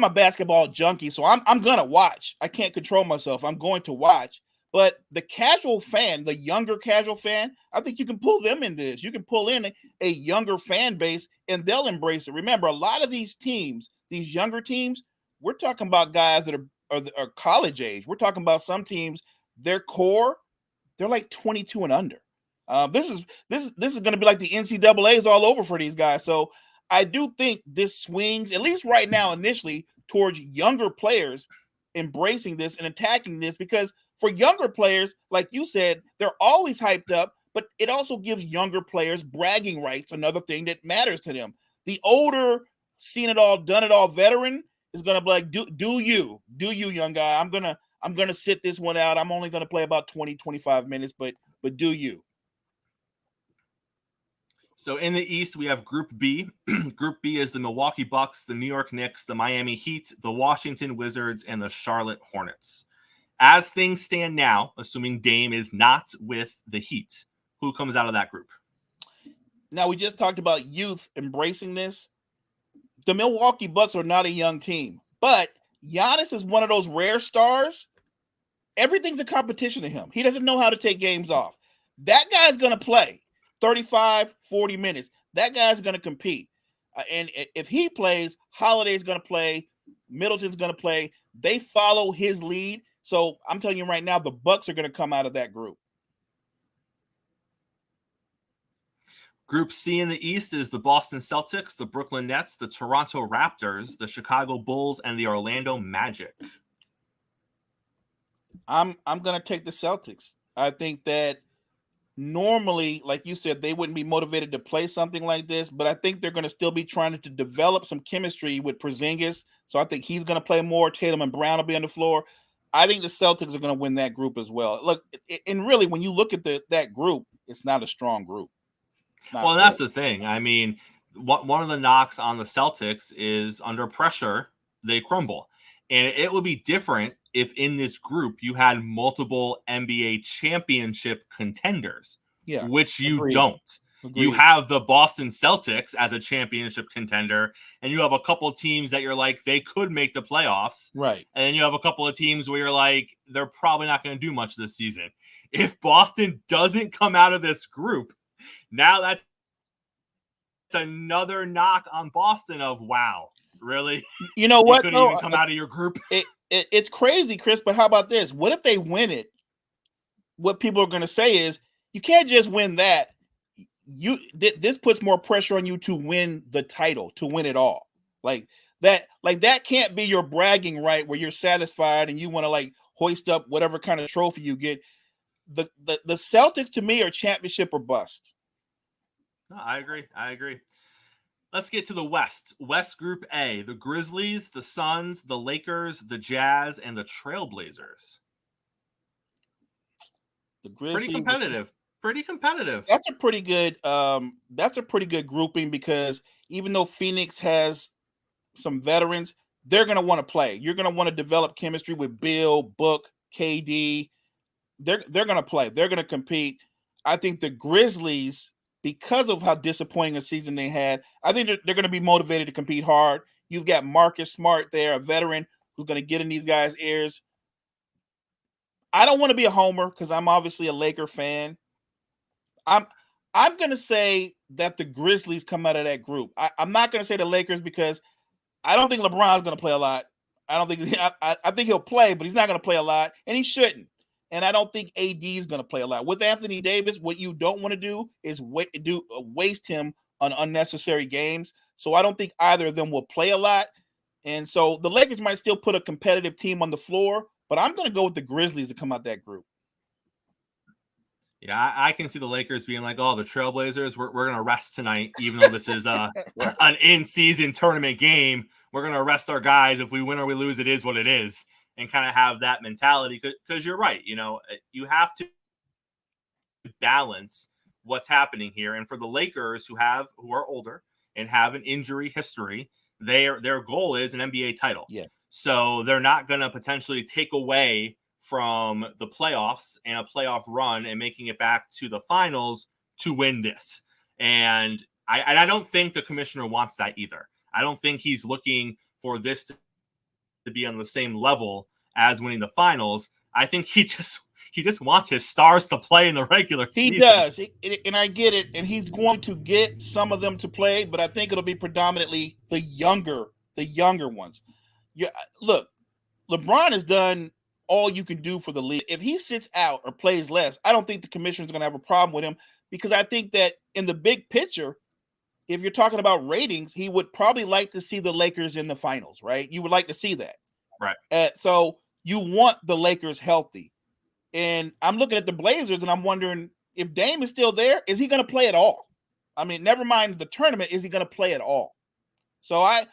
a basketball junkie, so I'm going to watch. I can't control myself. I'm going to watch. But the casual fan, the younger casual fan, I think you can pull them into this. You can pull in a younger fan base and they'll embrace it. Remember, a lot of these teams, these younger teams, we're talking about guys that are college age. We're talking about some teams, their core, they're like 22 and under. This is going to be like the NCAAs all over for these guys. So I do think this swings, at least right now, initially, towards younger players embracing this and attacking this, because for younger players, like you said, they're always hyped up, but it also gives younger players bragging rights, another thing that matters to them. The older, seen it all, done it all veteran is going to be like, do you, young guy? I'm going to sit this one out. I'm only going to play about 20, 25 minutes, but do you? So in the East, we have Group B. Group B is the Milwaukee Bucks, the New York Knicks, the Miami Heat, the Washington Wizards, and the Charlotte Hornets. As things stand now, assuming Dame is not with the Heat, who comes out of that group? Now, we just talked about youth embracing this. The Milwaukee Bucks are not a young team, but Giannis is one of those rare stars. Everything's a competition to him. He doesn't know how to take games off. That guy's going to play 35, 40 minutes. That guy's going to compete. And if he plays, Holiday's going to play, Middleton's going to play. They follow his lead. So I'm telling you right now, the Bucks are going to come out of that group. Group C in the East is the Boston Celtics, the Brooklyn Nets, the Toronto Raptors, the Chicago Bulls, and the Orlando Magic. I'm going to take the Celtics. I think that normally, like you said, they wouldn't be motivated to play something like this, but I think they're going to still be trying to develop some chemistry with Porzingis. So I think he's going to play more. Tatum and Brown will be on the floor. I think the Celtics are going to win that group as well. Look, and really, when you look at that group, it's not a strong group. Well, that's the thing. I mean, one of the knocks on the Celtics is under pressure, they crumble. And it would be different if in this group you had multiple NBA championship contenders, which you don't. Agreed. You have the Boston Celtics as a championship contender, and you have a couple of teams that you're like, they could make the playoffs. Right. And then you have a couple of teams where you're like, they're probably not going to do much this season. If Boston doesn't come out of this group, now that's another knock on Boston of, wow, really? You know what? You couldn't even come out of your group? It's crazy, Chris, but how about this? What if they win it what people are going to say is you can't just win that. This puts more pressure on you to win the title, to win it all. Like that can't be your bragging right where you're satisfied and you want to like hoist up whatever kind of trophy you get. The Celtics to me are championship or bust. No, I agree. Let's get to the West. West Group A, the Grizzlies, the Suns, the Lakers, the Jazz, and the Trailblazers. The Grizzlies, pretty competitive. That's a pretty good grouping because even though Phoenix has some veterans, they're going to want to play. You're going to want to develop chemistry with Bill, Book, KD. They're going to play. They're going to compete. I think the Grizzlies, because of how disappointing a season they had, I think they're going to be motivated to compete hard. You've got Marcus Smart there, a veteran who's going to get in these guys' ears. I don't want to be a homer because I'm obviously a Laker fan. I'm going to say that the Grizzlies come out of that group. I'm not going to say the Lakers because I don't think LeBron's going to play a lot. I think he'll play, but he's not going to play a lot, and he shouldn't. And I don't think AD is going to play a lot. With Anthony Davis, what you don't want to do is waste him on unnecessary games. So I don't think either of them will play a lot. And so the Lakers might still put a competitive team on the floor, but I'm going to go with the Grizzlies to come out that group. Yeah, I can see the Lakers being like, oh, the Trailblazers, we're going to rest tonight, even though this is an in-season tournament game. We're going to rest our guys. If we win or we lose, it is what it is. And kind of have that mentality because you're right. You know, you have to balance what's happening here. And for the Lakers who are older and have an injury history, their goal is an NBA title. Yeah. So they're not going to potentially take away from the playoffs and a playoff run and making it back to the finals to win this. And I don't think the commissioner wants that either. I don't think he's looking for this to be on the same level as winning the finals. I think he just wants his stars to play in the regular season. He does, and I get it. And he's going to get some of them to play, but I think it'll be predominantly the younger ones. Yeah, look, LeBron has done all you can do for the league. If he sits out or plays less, I don't think the commissioner's going to have a problem with him because I think that in the big picture, if you're talking about ratings, he would probably like to see the Lakers in the finals, right? You would like to see that. Right. So you want the Lakers healthy. And I'm looking at the Blazers and I'm wondering if Dame is still there, is he going to play at all? I mean, never mind the tournament, is he going to play at all? So I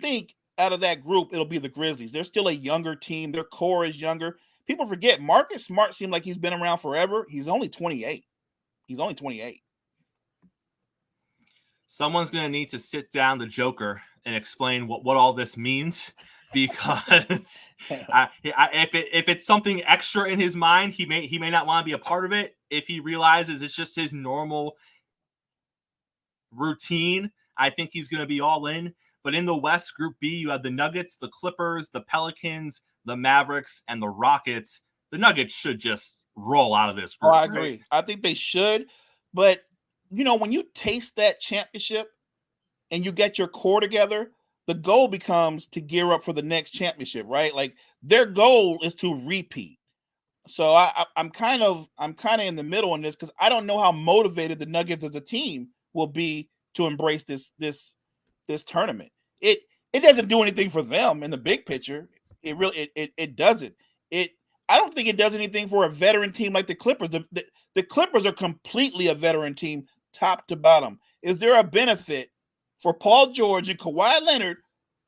think out of that group, it'll be the Grizzlies. They're still a younger team. Their core is younger. People forget Marcus Smart seemed like he's been around forever. He's only 28. Someone's going to need to sit down the Joker and explain what all this means, because if it's something extra in his mind, he may not want to be a part of it. If he realizes it's just his normal routine, I think he's going to be all in. But in the West, Group B, you have the Nuggets, the Clippers, the Pelicans, the Mavericks, and the Rockets. The Nuggets should just roll out of this group. Oh, I agree. Right? I think they should. But, you know, when you taste that championship and you get your core together, the goal becomes to gear up for the next championship, right? Like their goal is to repeat. So I'm kind of in the middle on this because I don't know how motivated the Nuggets as a team will be to embrace this tournament. It doesn't do anything for them in the big picture. It really it doesn't. I don't think it does anything for a veteran team like the Clippers. The Clippers are completely a veteran team, top to bottom. Is there a benefit for Paul George and Kawhi Leonard,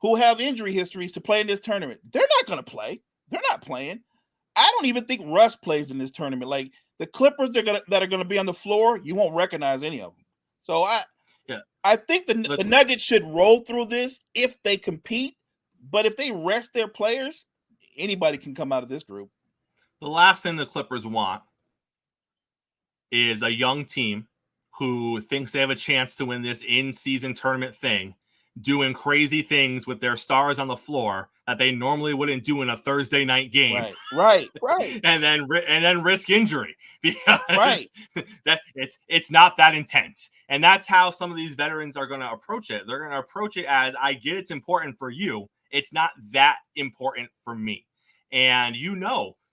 who have injury histories, to play in this tournament? They're not going to play. They're not playing. I don't even think Russ plays in this tournament. Like the Clippers that are going to be on the floor, you won't recognize any of them. So I think the Nuggets should roll through this if they compete. But if they rest their players, anybody can come out of this group. The last thing the Clippers want is a young team who thinks they have a chance to win this in-season tournament thing, doing crazy things with their stars on the floor that they normally wouldn't do in a Thursday night game. Right. and then risk injury because that it's not that intense. And that's how some of these veterans are going to approach it. They're going to approach it as, I get it's important for you. It's not that important for me. And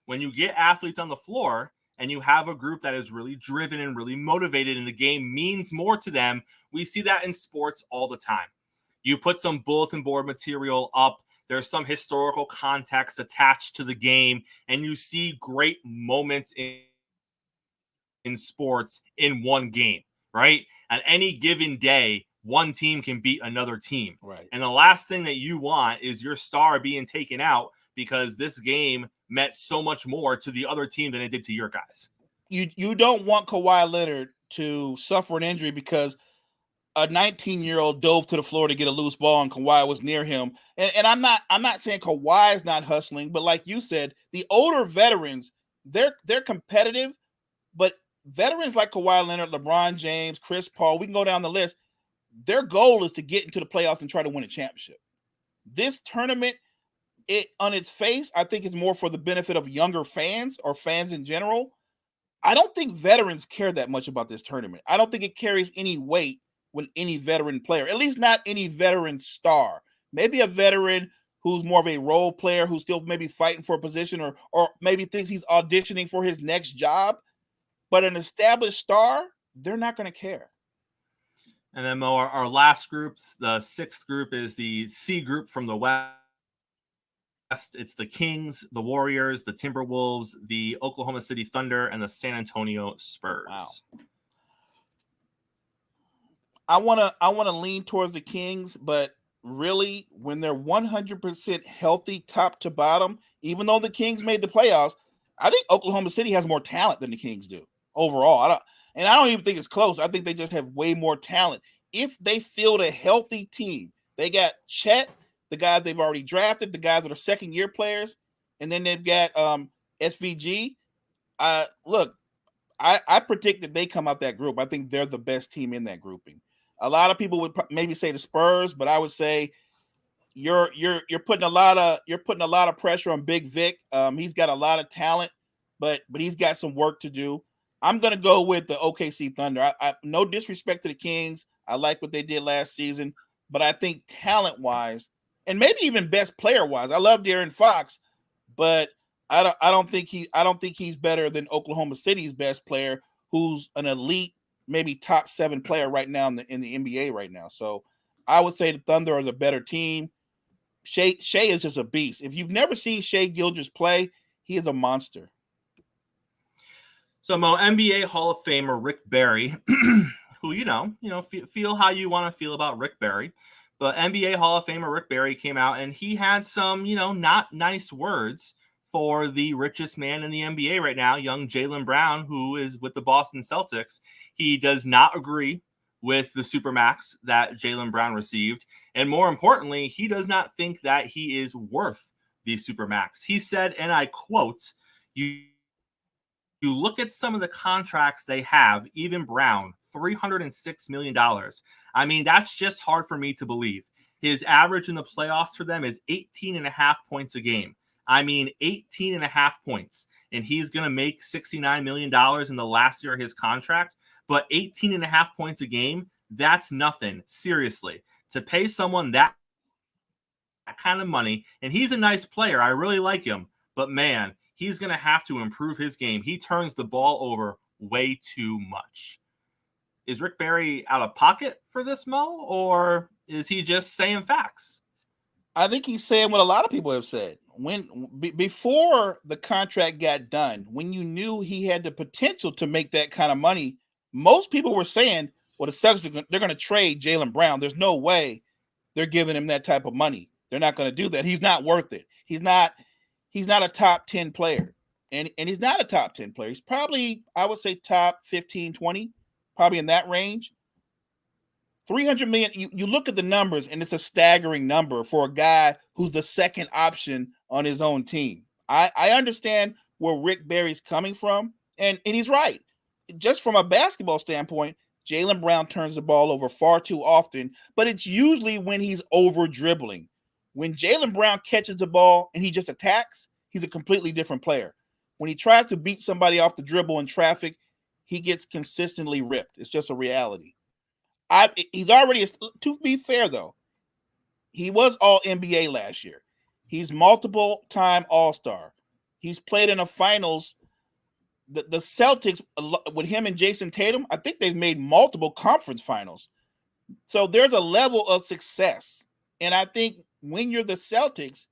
when you get athletes on the floor and you have a group that is really driven and really motivated, and the game means more to them, we see that in sports all the time. You put some bulletin board material up, there's some historical context attached to the game, and you see great moments in sports in one game, right? On any given day, one team can beat another team. Right. And the last thing that you want is your star being taken out because this game meant so much more to the other team than it did to your guys. You don't want Kawhi Leonard to suffer an injury because a 19-year-old dove to the floor to get a loose ball and Kawhi was near him. And I'm not saying Kawhi is not hustling, but like you said, the older veterans, they're competitive, but veterans like Kawhi Leonard, LeBron James, Chris Paul, we can go down the list. Their goal is to get into the playoffs and try to win a championship. This tournament, it on its face, I think it's more for the benefit of younger fans or fans in general. I don't think veterans care that much about this tournament. I don't think it carries any weight with any veteran player, at least not any veteran star. Maybe a veteran who's more of a role player, who's still maybe fighting for a position or maybe thinks he's auditioning for his next job. But an established star, they're not going to care. And then our last group, the sixth group, is the C group from the West. It's the Kings, the Warriors, the Timberwolves, the Oklahoma City Thunder, and the San Antonio Spurs. Wow. I wanna lean towards the Kings, but really, when they're 100% healthy, top to bottom, even though the Kings made the playoffs, I think Oklahoma City has more talent than the Kings do overall. I don't even think it's close. I think they just have way more talent. If they field a healthy team, they got Chet, the guys they've already drafted, the guys that are second-year players, and then they've got SVG. Look, I predict that they come out that group. I think they're the best team in that grouping. A lot of people would maybe say the Spurs, but I would say you're putting a lot of pressure on Big Vic. He's got a lot of talent, but he's got some work to do. I'm gonna go with the OKC Thunder. I no disrespect to the Kings. I like what they did last season, but I think talent-wise, and maybe even best player-wise, I love De'Aaron Fox, but I don't think he's better than Oklahoma City's best player, who's an elite, maybe top 7 player right now in the NBA right now. So I would say the Thunder are the better team. Shai is just a beast. If you've never seen Shai Gilgeous play, he is a monster. So Mo, NBA Hall of Famer Rick Barry, who feel how you want to feel about Rick Barry, but NBA Hall of Famer Rick Barry came out and he had some, not nice words for the richest man in the NBA right now, young Jaylen Brown, who is with the Boston Celtics. He does not agree with the Supermax that Jaylen Brown received. And more importantly, he does not think that he is worth the Supermax. He said, and I quote, you look at some of the contracts they have, even Brown, $306 million. I mean, that's just hard for me to believe. His average in the playoffs for them is 18.5 points a game. I mean, 18.5 points. And he's going to make $69 million in the last year of his contract. But 18.5 points a game, that's nothing. Seriously. To pay someone that kind of money, and he's a nice player. I really like him. But, man, he's going to have to improve his game. He turns the ball over way too much. Is Rick Barry out of pocket for this, Mo? Or is he just saying facts? I think he's saying what a lot of people have said. Before the contract got done, when you knew he had the potential to make that kind of money, most people were saying, well, the Celtics, they're going to trade Jaylen Brown. There's no way they're giving him that type of money. They're not going to do that. He's not worth it. He's not a top 10 player. And he's not a top 10 player. He's probably, I would say, top 15, 20, probably in that range. $300 million. You look at the numbers, and it's a staggering number for a guy who's the second option on his own team. I understand where Rick Barry's coming from, and he's right. Just from a basketball standpoint, Jaylen Brown turns the ball over far too often, but it's usually when he's over dribbling. When Jaylen Brown catches the ball and he just attacks, he's a completely different player. When he tries to beat somebody off the dribble in traffic, he gets consistently ripped. It's just a reality. He's already, to be fair though, he was all NBA last year. He's multiple time All-Star. He's played in the finals the Celtics, with him and Jason Tatum, I think they've made multiple conference finals. So there's a level of success. And I think when you're the Celtics,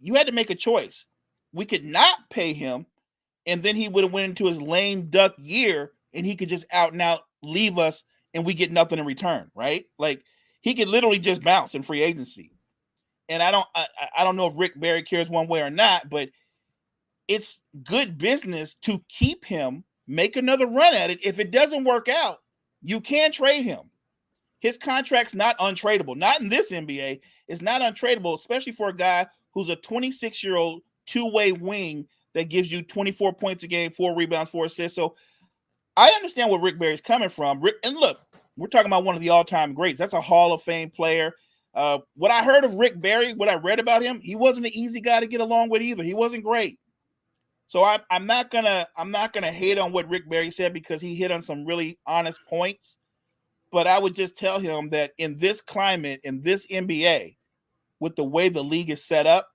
you had to make a choice. We could not pay him, and then he would have went into his lame duck year, and he could just out and out leave us, and we get nothing in return, right? Like, he could literally just bounce in free agency. And I don't know if Rick Barry cares one way or not, but it's good business to keep him, make another run at it. If it doesn't work out, you can trade him. His contract's not untradeable. Not in this NBA. It's not untradeable, especially for a guy who's a 26-year-old two-way wing that gives you 24 points a game, 4 rebounds, 4 assists. So I understand where Rick Barry's coming from. And look, we're talking about one of the all-time greats. That's a Hall of Fame player. What I heard of Rick Barry, what I read about him, he wasn't an easy guy to get along with either. He wasn't great. So I'm not gonna hate on what Rick Barry said, because he hit on some really honest points. But I would just tell him that in this climate, in this NBA, with the way the league is set up,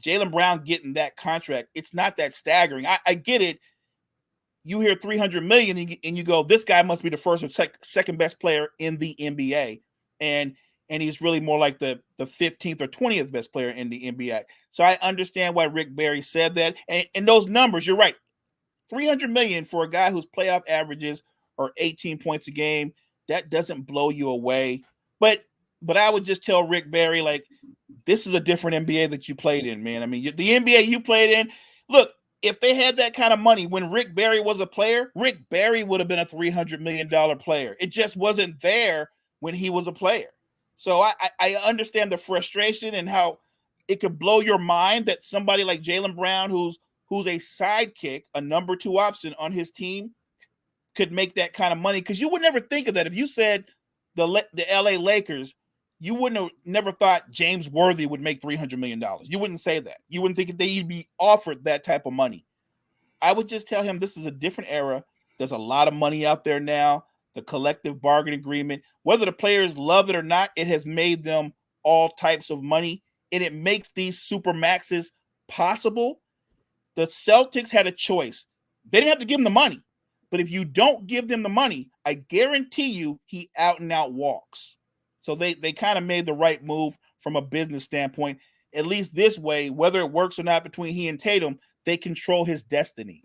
Jaylen Brown getting that contract, it's not that staggering. I get it. You hear $300 million and you go, this guy must be the first or second best player in the NBA. And he's really more like the 15th or 20th best player in the NBA. So I understand why Rick Barry said that. And those numbers, you're right. $300 million for a guy whose playoff averages are 18 points a game, that doesn't blow you away. But I would just tell Rick Barry, like, this is a different NBA that you played in, man. I mean, the NBA you played in, look, if they had that kind of money when Rick Barry was a player, Rick Barry would have been a $300 million player. It just wasn't there when he was a player. So I understand the frustration and how it could blow your mind that somebody like Jaylen Brown, who's a sidekick, a number 2 option on his team, could make that kind of money. Because you would never think of that. If you said the LA Lakers, you wouldn't have never thought James Worthy would make $300 million. You wouldn't say that. You wouldn't think they'd be offered that type of money. I would just tell him this is a different era. There's a lot of money out there now. The collective bargaining agreement, whether the players love it or not, it has made them all types of money, and it makes these super maxes possible. The Celtics had a choice. They didn't have to give him the money, but if you don't give them the money, I guarantee you he out and out walks. So they kind of made the right move from a business standpoint. At least this way, whether it works or not between he and Tatum, they control his destiny.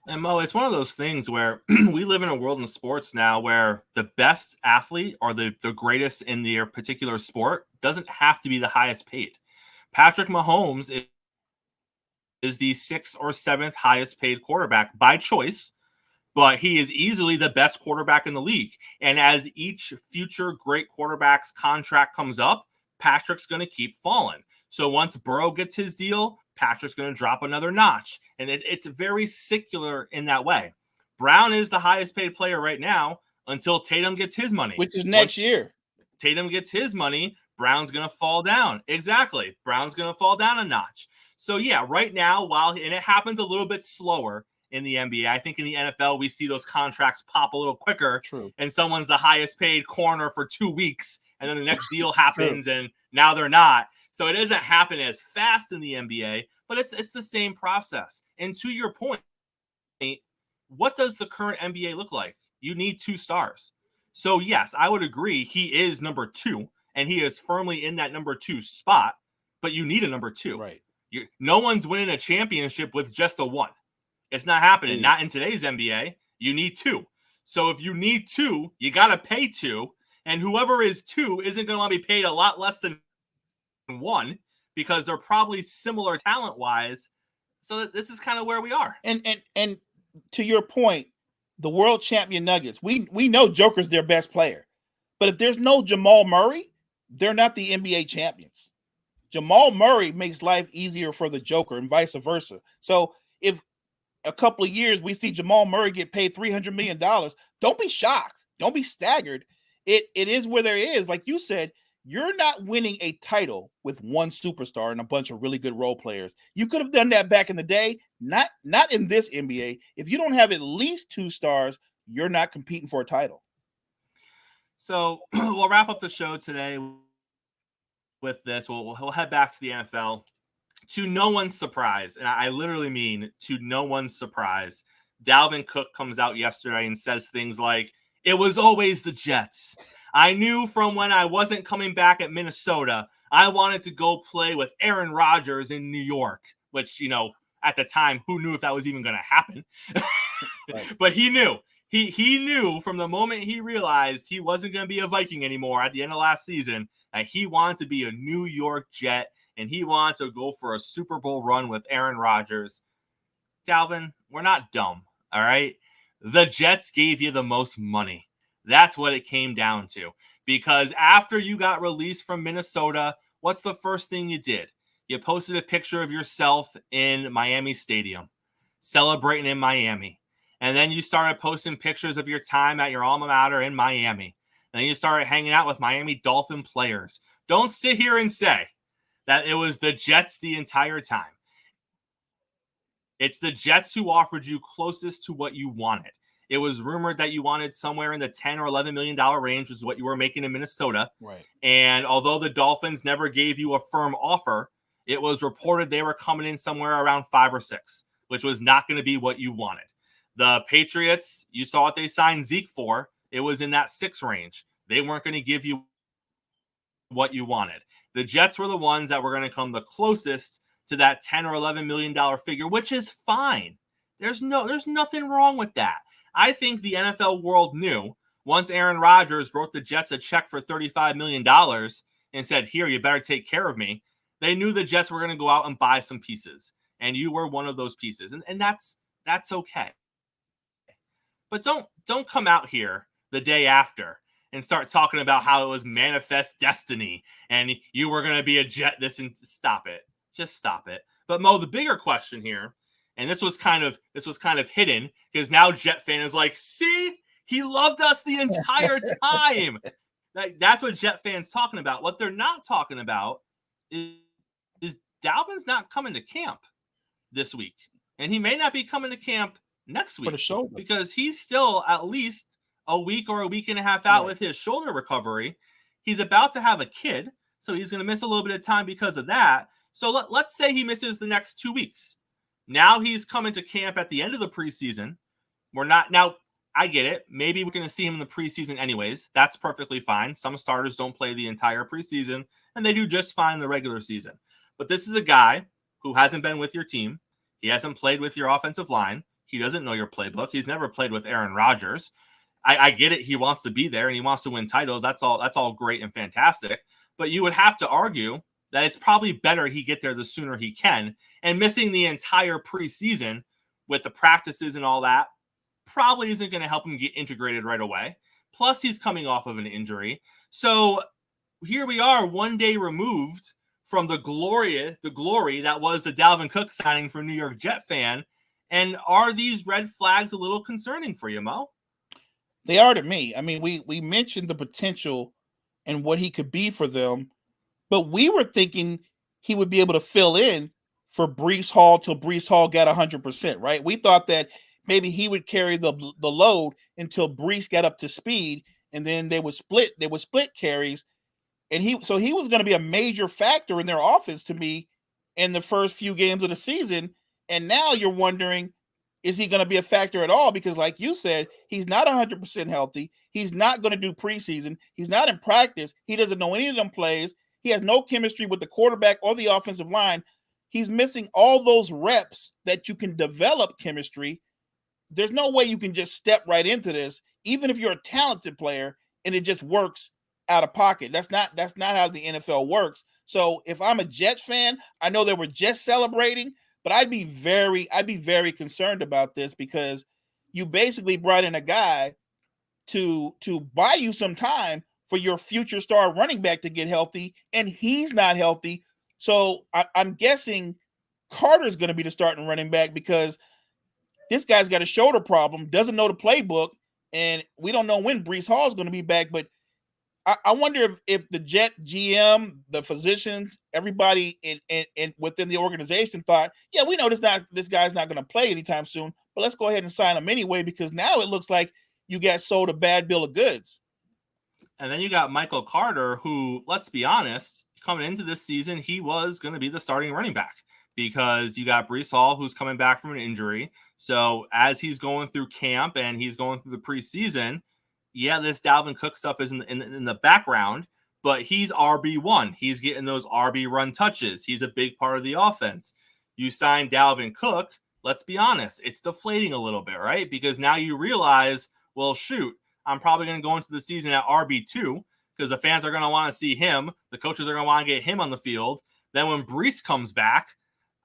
And Mo, it's one of those things where we live in a world in sports now where the best athlete or the greatest in their particular sport doesn't have to be the highest paid. Patrick Mahomes is the 6th or 7th highest paid quarterback by choice, but he is easily the best quarterback in the league. And as each future great quarterback's contract comes up, Patrick's going to keep falling. So once Burrow gets his deal, Patrick's going to drop another notch. And it's very secular in that way. Brown is the highest paid player right now until Tatum gets his money. Which is next year. Tatum gets his money, Brown's going to fall down. Exactly. Brown's going to fall down a notch. So, yeah, right now, and it happens a little bit slower in the NBA. I think in the NFL, we see those contracts pop a little quicker. True. And someone's the highest paid corner for 2 weeks, and then the next deal happens, and now they're not. So it doesn't happen as fast in the NBA, but it's the same process. And to your point, what does the current NBA look like? You need 2 stars. So, yes, I would agree he is number 2, and he is firmly in that number 2 spot, but you need a number 2. Right. No one's winning a championship with just a 1. It's not happening. Not in today's NBA. You need 2. So if you need 2, you got to pay 2, and whoever is 2 isn't going to be paid a lot less than 1 because they're probably similar talent-wise. So this is kind of where we are. And to your point, the world champion Nuggets, we know Joker's their best player. But if there's no Jamal Murray, they're not the NBA champions. Jamal Murray makes life easier for the Joker and vice versa. So if a couple of years we see Jamal Murray get paid $300 million, don't be shocked. Don't be staggered. It is where there is. Like you said, you're not winning a title with 1 superstar and a bunch of really good role players. You could have done that back in the day. Not in this NBA. If you don't have at least 2 stars, you're not competing for a title. So we'll wrap up the show today with this. We'll head back to the NFL. to no one's surprise, and I literally mean to no one's surprise, Dalvin Cook comes out yesterday and says things like, "It was always the Jets. I knew from when I wasn't coming back at Minnesota, I wanted to go play with Aaron Rodgers in New York," which, at the time, who knew if that was even going to happen? Right. But he knew. He knew from the moment he realized he wasn't going to be a Viking anymore at the end of last season that he wanted to be a New York Jet, and he wanted to go for a Super Bowl run with Aaron Rodgers. Dalvin, we're not dumb, all right? The Jets gave you the most money. That's what it came down to. Because after you got released from Minnesota, what's the first thing you did? You posted a picture of yourself in Miami Stadium, celebrating in Miami. And then you started posting pictures of your time at your alma mater in Miami. And then you started hanging out with Miami Dolphin players. Don't sit here and say that it was the Jets the entire time. It's the Jets who offered you closest to what you wanted. It was rumored that you wanted somewhere in the $10 or $11 million range, which is what you were making in Minnesota. Right. And although the Dolphins never gave you a firm offer, it was reported they were coming in somewhere around 5 or 6, which was not going to be what you wanted. The Patriots, you saw what they signed Zeke for. It was in that 6 range. They weren't going to give you what you wanted. The Jets were the ones that were going to come the closest to that $10 or $11 million figure, which is fine. There's nothing wrong with that. I think the NFL world knew once Aaron Rodgers wrote the Jets a check for $35 million and said, "Here, you better take care of me." They knew the Jets were going to go out and buy some pieces, and you were one of those pieces, and that's okay. But don't come out here the day after and start talking about how it was manifest destiny and you were going to be a Jet. Stop it. Just stop it. But Mo, the bigger question here, and this was kind of hidden because now Jet fan is like, see, he loved us the entire time. That's what Jet fans talking about. What they're not talking about is Dalvin's not coming to camp this week, and he may not be coming to camp next week because he's still at least a week or a week and a half out with his shoulder recovery. He's about to have a kid, so he's going to miss a little bit of time because of that. So let's say he misses the next 2 weeks. Now he's coming to camp at the end of the preseason. I get it. Maybe we're going to see him in the preseason anyways. That's perfectly fine. Some starters don't play the entire preseason, and they do just fine in the regular season. But this is a guy who hasn't been with your team. He hasn't played with your offensive line. He doesn't know your playbook. He's never played with Aaron Rodgers. I get it. He wants to be there, and he wants to win titles. That's all great and fantastic. But you would have to argue that it's probably better he get there the sooner he can. And missing the entire preseason with the practices and all that probably isn't going to help him get integrated right away. Plus, he's coming off of an injury. So here we are, 1 day removed from the glory that was the Dalvin Cook signing for New York Jet fan. And are these red flags a little concerning for you, Mo? They are to me. I mean, we mentioned the potential and what he could be for them, but we were thinking he would be able to fill in for Breece Hall till Breece Hall got 100%, right? We thought that maybe he would carry the load until Breece got up to speed, and then they would split carries, and he was going to be a major factor in their offense to me in the first few games of the season. And now you're wondering, is he going to be a factor at all? Because like you said, he's not 100% healthy. He's not going to do preseason. He's not in practice. He doesn't know any of them plays. He has no chemistry with the quarterback or the offensive line. He's missing all those reps that you can develop chemistry. There's no way you can just step right into this, even if you're a talented player, and it just works out of pocket. That's not how the NFL works. So if I'm a Jets fan, I know they were just celebrating, but I'd be very concerned about this because you basically brought in a guy to buy you some time for your future star running back to get healthy, and he's not healthy. So I'm guessing Carter's going to be the starting running back because this guy's got a shoulder problem, doesn't know the playbook, and we don't know when Breece Hall is going to be back. But I wonder if the Jet GM, the physicians, everybody in within the organization thought, yeah, we know this guy's not going to play anytime soon, but let's go ahead and sign him anyway because now it looks like you got sold a bad bill of goods. And then you got Michael Carter, who, let's be honest, coming into this season, he was going to be the starting running back. because you got Breece Hall, who's coming back from an injury. So as he's going through camp and he's going through the preseason, yeah, this Dalvin Cook stuff is in the background, but he's RB1. He's getting those RB run touches. He's a big part of the offense. You sign Dalvin Cook, let's be honest, it's deflating a little bit, right? Because now you realize, well, shoot, I'm probably going to go into the season at RB2 because the fans are going to want to see him. The coaches are going to want to get him on the field. Then when Breece comes back,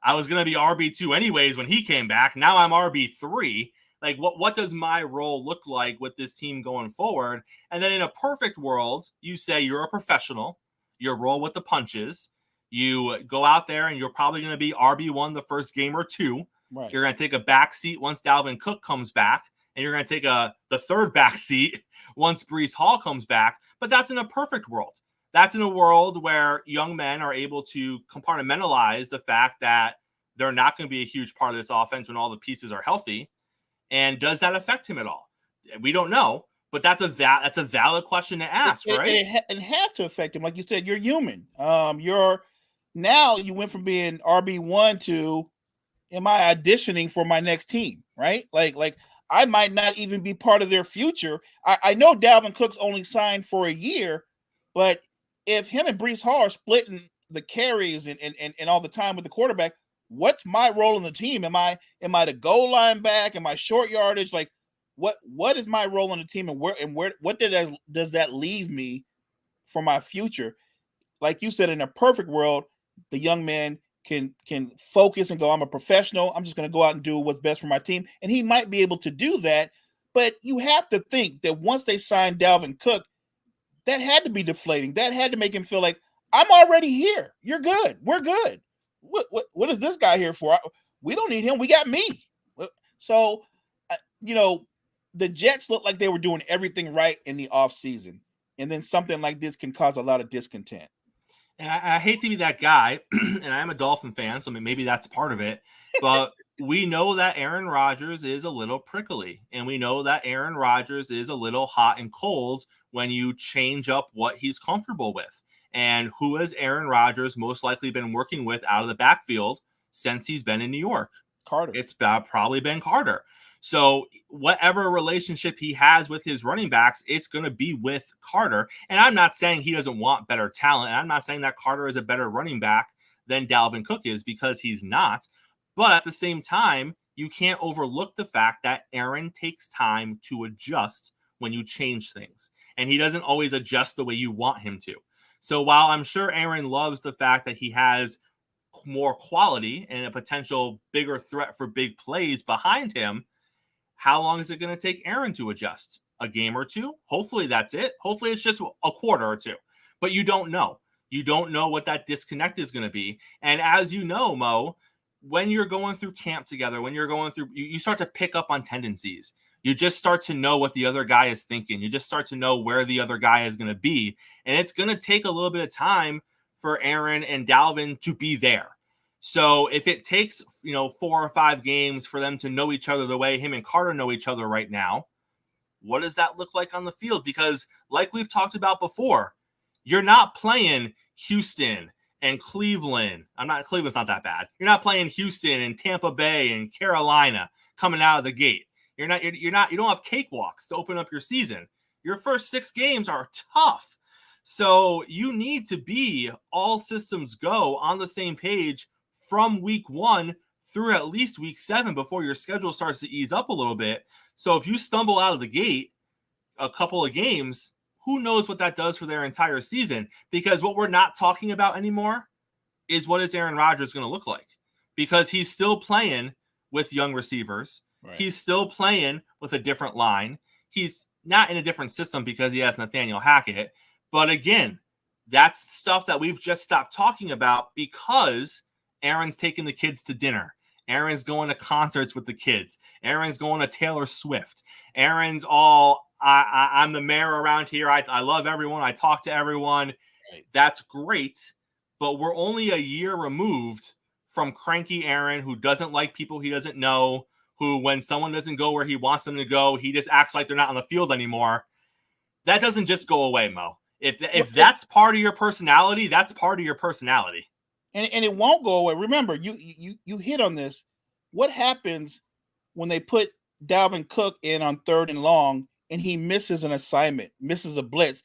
I was going to be RB2 anyways when he came back. Now I'm RB3. Like, what does my role look like with this team going forward? And then in a perfect world, you say you're a professional. You roll with the punches. You go out there and you're probably going to be RB1 the first game or two. Right. You're going to take a back seat once Dalvin Cook comes back. And you're going to take the third back seat once Breece Hall comes back. But that's in a perfect world. That's in a world where young men are able to compartmentalize the fact that they're not going to be a huge part of this offense when all the pieces are healthy. And does that affect him at all? We don't know, but that's a valid question to ask, right? It has to affect him. Like you said, you're human. Now you went from being RB1 to, am I auditioning for my next team, right? Like I might not even be part of their future. I know Dalvin Cook's only signed for a year, but if him and Breece Hall are splitting the carries and all the time with the quarterback, what's my role in the team? Am I the goal line back? Am I short yardage? Like what is my role on the team, and what does that leave me for my future? Like you said, in a perfect world, the young man can focus and go, I'm a professional. I'm just going to go out and do what's best for my team. And he might be able to do that. But you have to think that once they signed Dalvin Cook, that had to be deflating. That had to make him feel like, I'm already here. You're good. We're good. What is this guy here for? We don't need him. We got me. So, the Jets looked like they were doing everything right in the offseason. And then something like this can cause a lot of discontent. And I hate to be that guy, and I'm a Dolphin fan, so maybe that's part of it. But we know that Aaron Rodgers is a little prickly, and we know that Aaron Rodgers is a little hot and cold when you change up what he's comfortable with. And who has Aaron Rodgers most likely been working with out of the backfield since he's been in New York? Carter. It's probably been Carter. So whatever relationship he has with his running backs, it's going to be with Carter. And I'm not saying he doesn't want better talent. And I'm not saying that Carter is a better running back than Dalvin Cook is, because he's not. But at the same time, you can't overlook the fact that Aaron takes time to adjust when you change things. And he doesn't always adjust the way you want him to. So while I'm sure Aaron loves the fact that he has more quality and a potential bigger threat for big plays behind him, how long is it going to take Aaron to adjust? A game or two? Hopefully that's it. Hopefully it's just a quarter or two. But you don't know. You don't know what that disconnect is going to be. And as you know, Mo, when you're going through camp together, when you're going through, you start to pick up on tendencies. You just start to know what the other guy is thinking. You just start to know where the other guy is going to be. And it's going to take a little bit of time for Aaron and Dalvin to be there. So if it takes, 4 or 5 games for them to know each other the way him and Carter know each other right now, what does that look like on the field? Because like we've talked about before, you're not playing Houston and Cleveland. Cleveland's not that bad. You're not playing Houston and Tampa Bay and Carolina coming out of the gate. You don't have cakewalks to open up your season. Your first 6 games are tough. So you need to be all systems go on the same page from week 1 through at least week 7 before your schedule starts to ease up a little bit. So if you stumble out of the gate a couple of games, who knows what that does for their entire season? Because what we're not talking about anymore is what is Aaron Rodgers going to look like, because he's still playing with young receivers. Right. He's still playing with a different line. He's not in a different system because he has Nathaniel Hackett. But again, that's stuff that we've just stopped talking about because Aaron's taking the kids to dinner. Aaron's going to concerts with the kids. Aaron's going to Taylor Swift. Aaron's all, I'm the mayor around here. I love everyone. I talk to everyone. Right. That's great. But we're only a year removed from cranky Aaron, who doesn't like people he doesn't know, who when someone doesn't go where he wants them to go, he just acts like they're not on the field anymore. That doesn't just go away, Mo. If that's part of your personality, that's part of your personality. and it won't go away. Remember, you hit on this. What happens when they put Dalvin Cook in on 3rd and long and he misses an assignment, misses a blitz,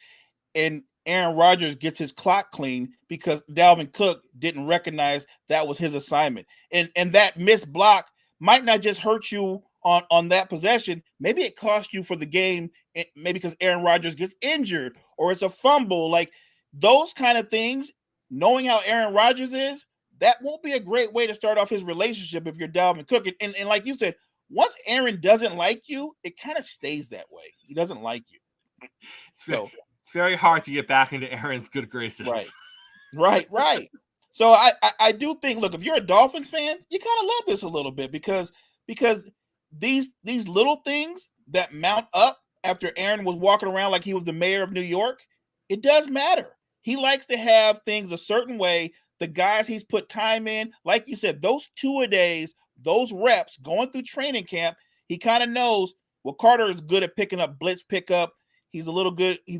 and Aaron Rodgers gets his clock clean because Dalvin Cook didn't recognize that was his assignment. And that missed block might not just hurt you on that possession. Maybe it cost you for the game, maybe because Aaron Rodgers gets injured or it's a fumble. Like those kind of things, knowing how Aaron Rodgers is, that won't be a great way to start off his relationship if you're Dalvin Cook. And like you said, once Aaron doesn't like you, it kind of stays that way. He doesn't like you. It's very hard to get back into Aaron's good graces. Right. So I do think, look, if you're a Dolphins fan, you kind of love this a little bit because these little things that mount up after Aaron was walking around like he was the mayor of New York, it does matter. He likes to have things a certain way. The guys he's put time in, like you said, those 2-a-days, those reps going through training camp, he kind of knows, well, Carter is good at picking up blitz pickup. He's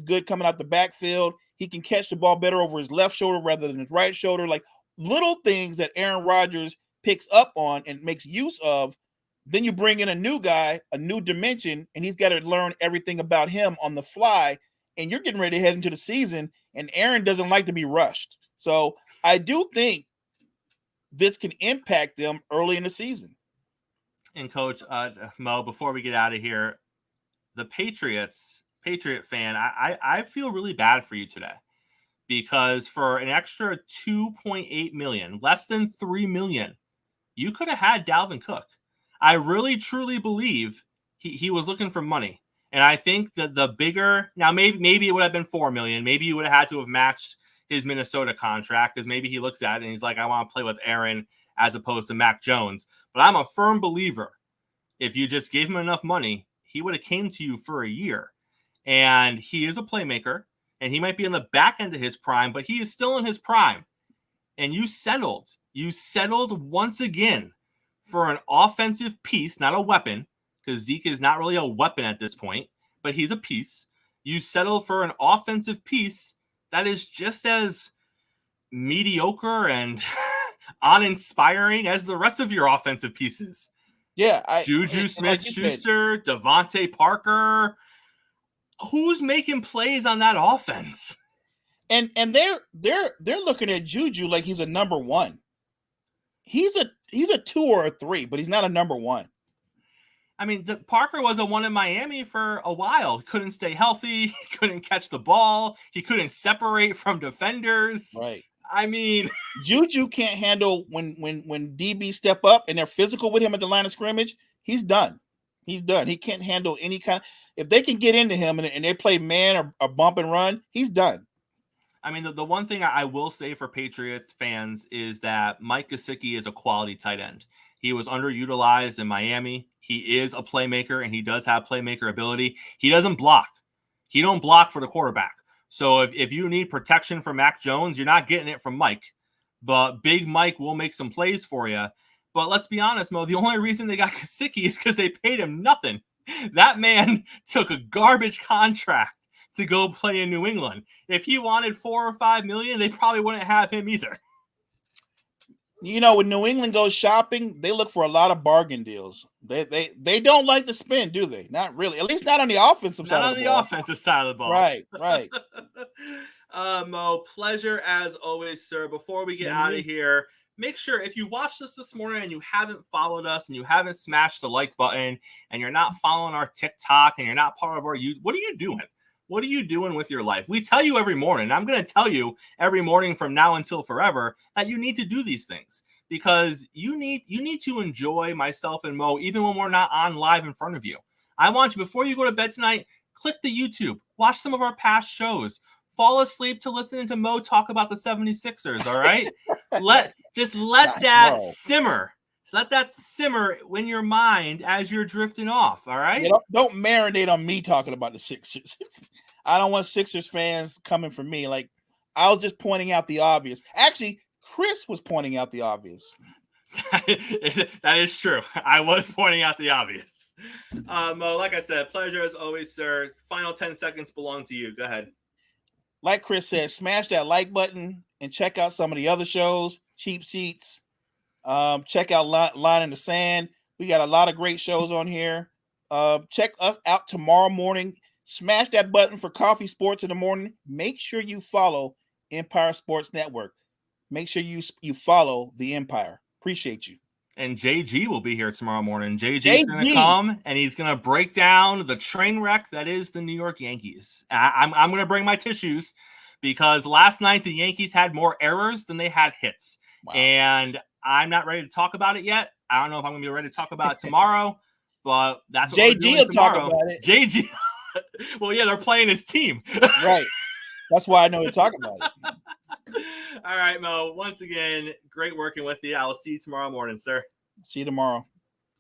good coming out the backfield. He can catch the ball better over his left shoulder rather than his right shoulder. Like little things that Aaron Rodgers picks up on and makes use of. Then you bring in a new guy, a new dimension, and he's got to learn everything about him on the fly. And you're getting ready to head into the season, and Aaron doesn't like to be rushed. So I do think this can impact them early in the season. And Coach Mo, before we get out of here, the Patriot fan, I feel really bad for you today because for an extra $2.8 million, less than $3 million, you could have had Dalvin Cook. I really truly believe he was looking for money. And I think that the bigger, now maybe it would have been $4 million. Maybe you would have had to have matched his Minnesota contract because maybe he looks at it and he's like, I want to play with Aaron as opposed to Mac Jones. But I'm a firm believer. If you just gave him enough money, he would have came to you for a year. And he is a playmaker, and he might be in the back end of his prime, but he is still in his prime. And you settled once again for an offensive piece, not a weapon, because Zeke is not really a weapon at this point, but he's a piece. You settle for an offensive piece that is just as mediocre and uninspiring as the rest of your offensive pieces. Yeah, Juju Smith-Schuster, Devontae Parker. Who's making plays on that offense? And they're looking at Juju like he's a number one. He's a 2 or a 3, but he's not a number one. I mean, Parker was a 1 in Miami for a while. He couldn't stay healthy. He couldn't catch the ball. He couldn't separate from defenders. Right. I mean, Juju can't handle when DB step up and they're physical with him at the line of scrimmage. He's done. He can't handle any kind. If they can get into him and they play man or bump and run, he's done. I mean, the one thing I will say for Patriots fans is that Mike Gesicki is a quality tight end. He was underutilized in Miami. He is a playmaker, and he does have playmaker ability. He doesn't block. He don't block for the quarterback. So if you need protection from Mac Jones, you're not getting it from Mike. But Big Mike will make some plays for you. But let's be honest, Mo, the only reason they got Gesicki is because they paid him nothing. That man took a garbage contract to go play in New England. If he wanted $4 or $5 million, they probably wouldn't have him either. You know, when New England goes shopping, they look for a lot of bargain deals. They don't like to spend, do they? Not really. At least not on the offensive side of the ball. Not on the offensive side of the ball. Right. Mo, pleasure as always, sir. Before we get out of here, make sure if you watched this morning and you haven't followed us and you haven't smashed the like button and you're not following our TikTok and you're not part of our YouTube, what are you doing? What are you doing with your life? We tell you every morning. I'm going to tell you every morning from now until forever that you need to do these things because you need to enjoy myself and Mo even when we're not on live in front of you. I want you, before you go to bed tonight, click the YouTube, watch some of our past shows, fall asleep to listening to Mo talk about the 76ers, all right? let that simmer. Let that simmer in your mind as you're drifting off, all right? Yeah, don't marinate on me talking about the Sixers. I don't want Sixers fans coming for me. Like, I was just pointing out the obvious. Actually, Chris was pointing out the obvious. That is true. I was pointing out the obvious. Like I said, pleasure as always, sir. Final 10 seconds belong to you. Go ahead. Like Chris said, smash that like button and check out some of the other shows. Cheap Seats. Check out Line in the Sand. We got a lot of great shows on here. Check us out tomorrow morning. Smash that button for Coffee Sports in the morning. Make sure you follow Empire Sports Network. Make sure you follow the Empire. Appreciate you. And JG will be here tomorrow morning. JG's going to come, and he's going to break down the train wreck that is the New York Yankees. I'm going to bring my tissues because last night the Yankees had more errors than they had hits. Wow. And I'm not ready to talk about it yet. I don't know if I'm going to be ready to talk about it tomorrow, but that's what JG we're doing tomorrow. Talk about it. JG. Well, yeah, they're playing his team. Right. That's why I know to talk about it. All right, Mo. Once again, great working with you. I will see you tomorrow morning, sir. See you tomorrow.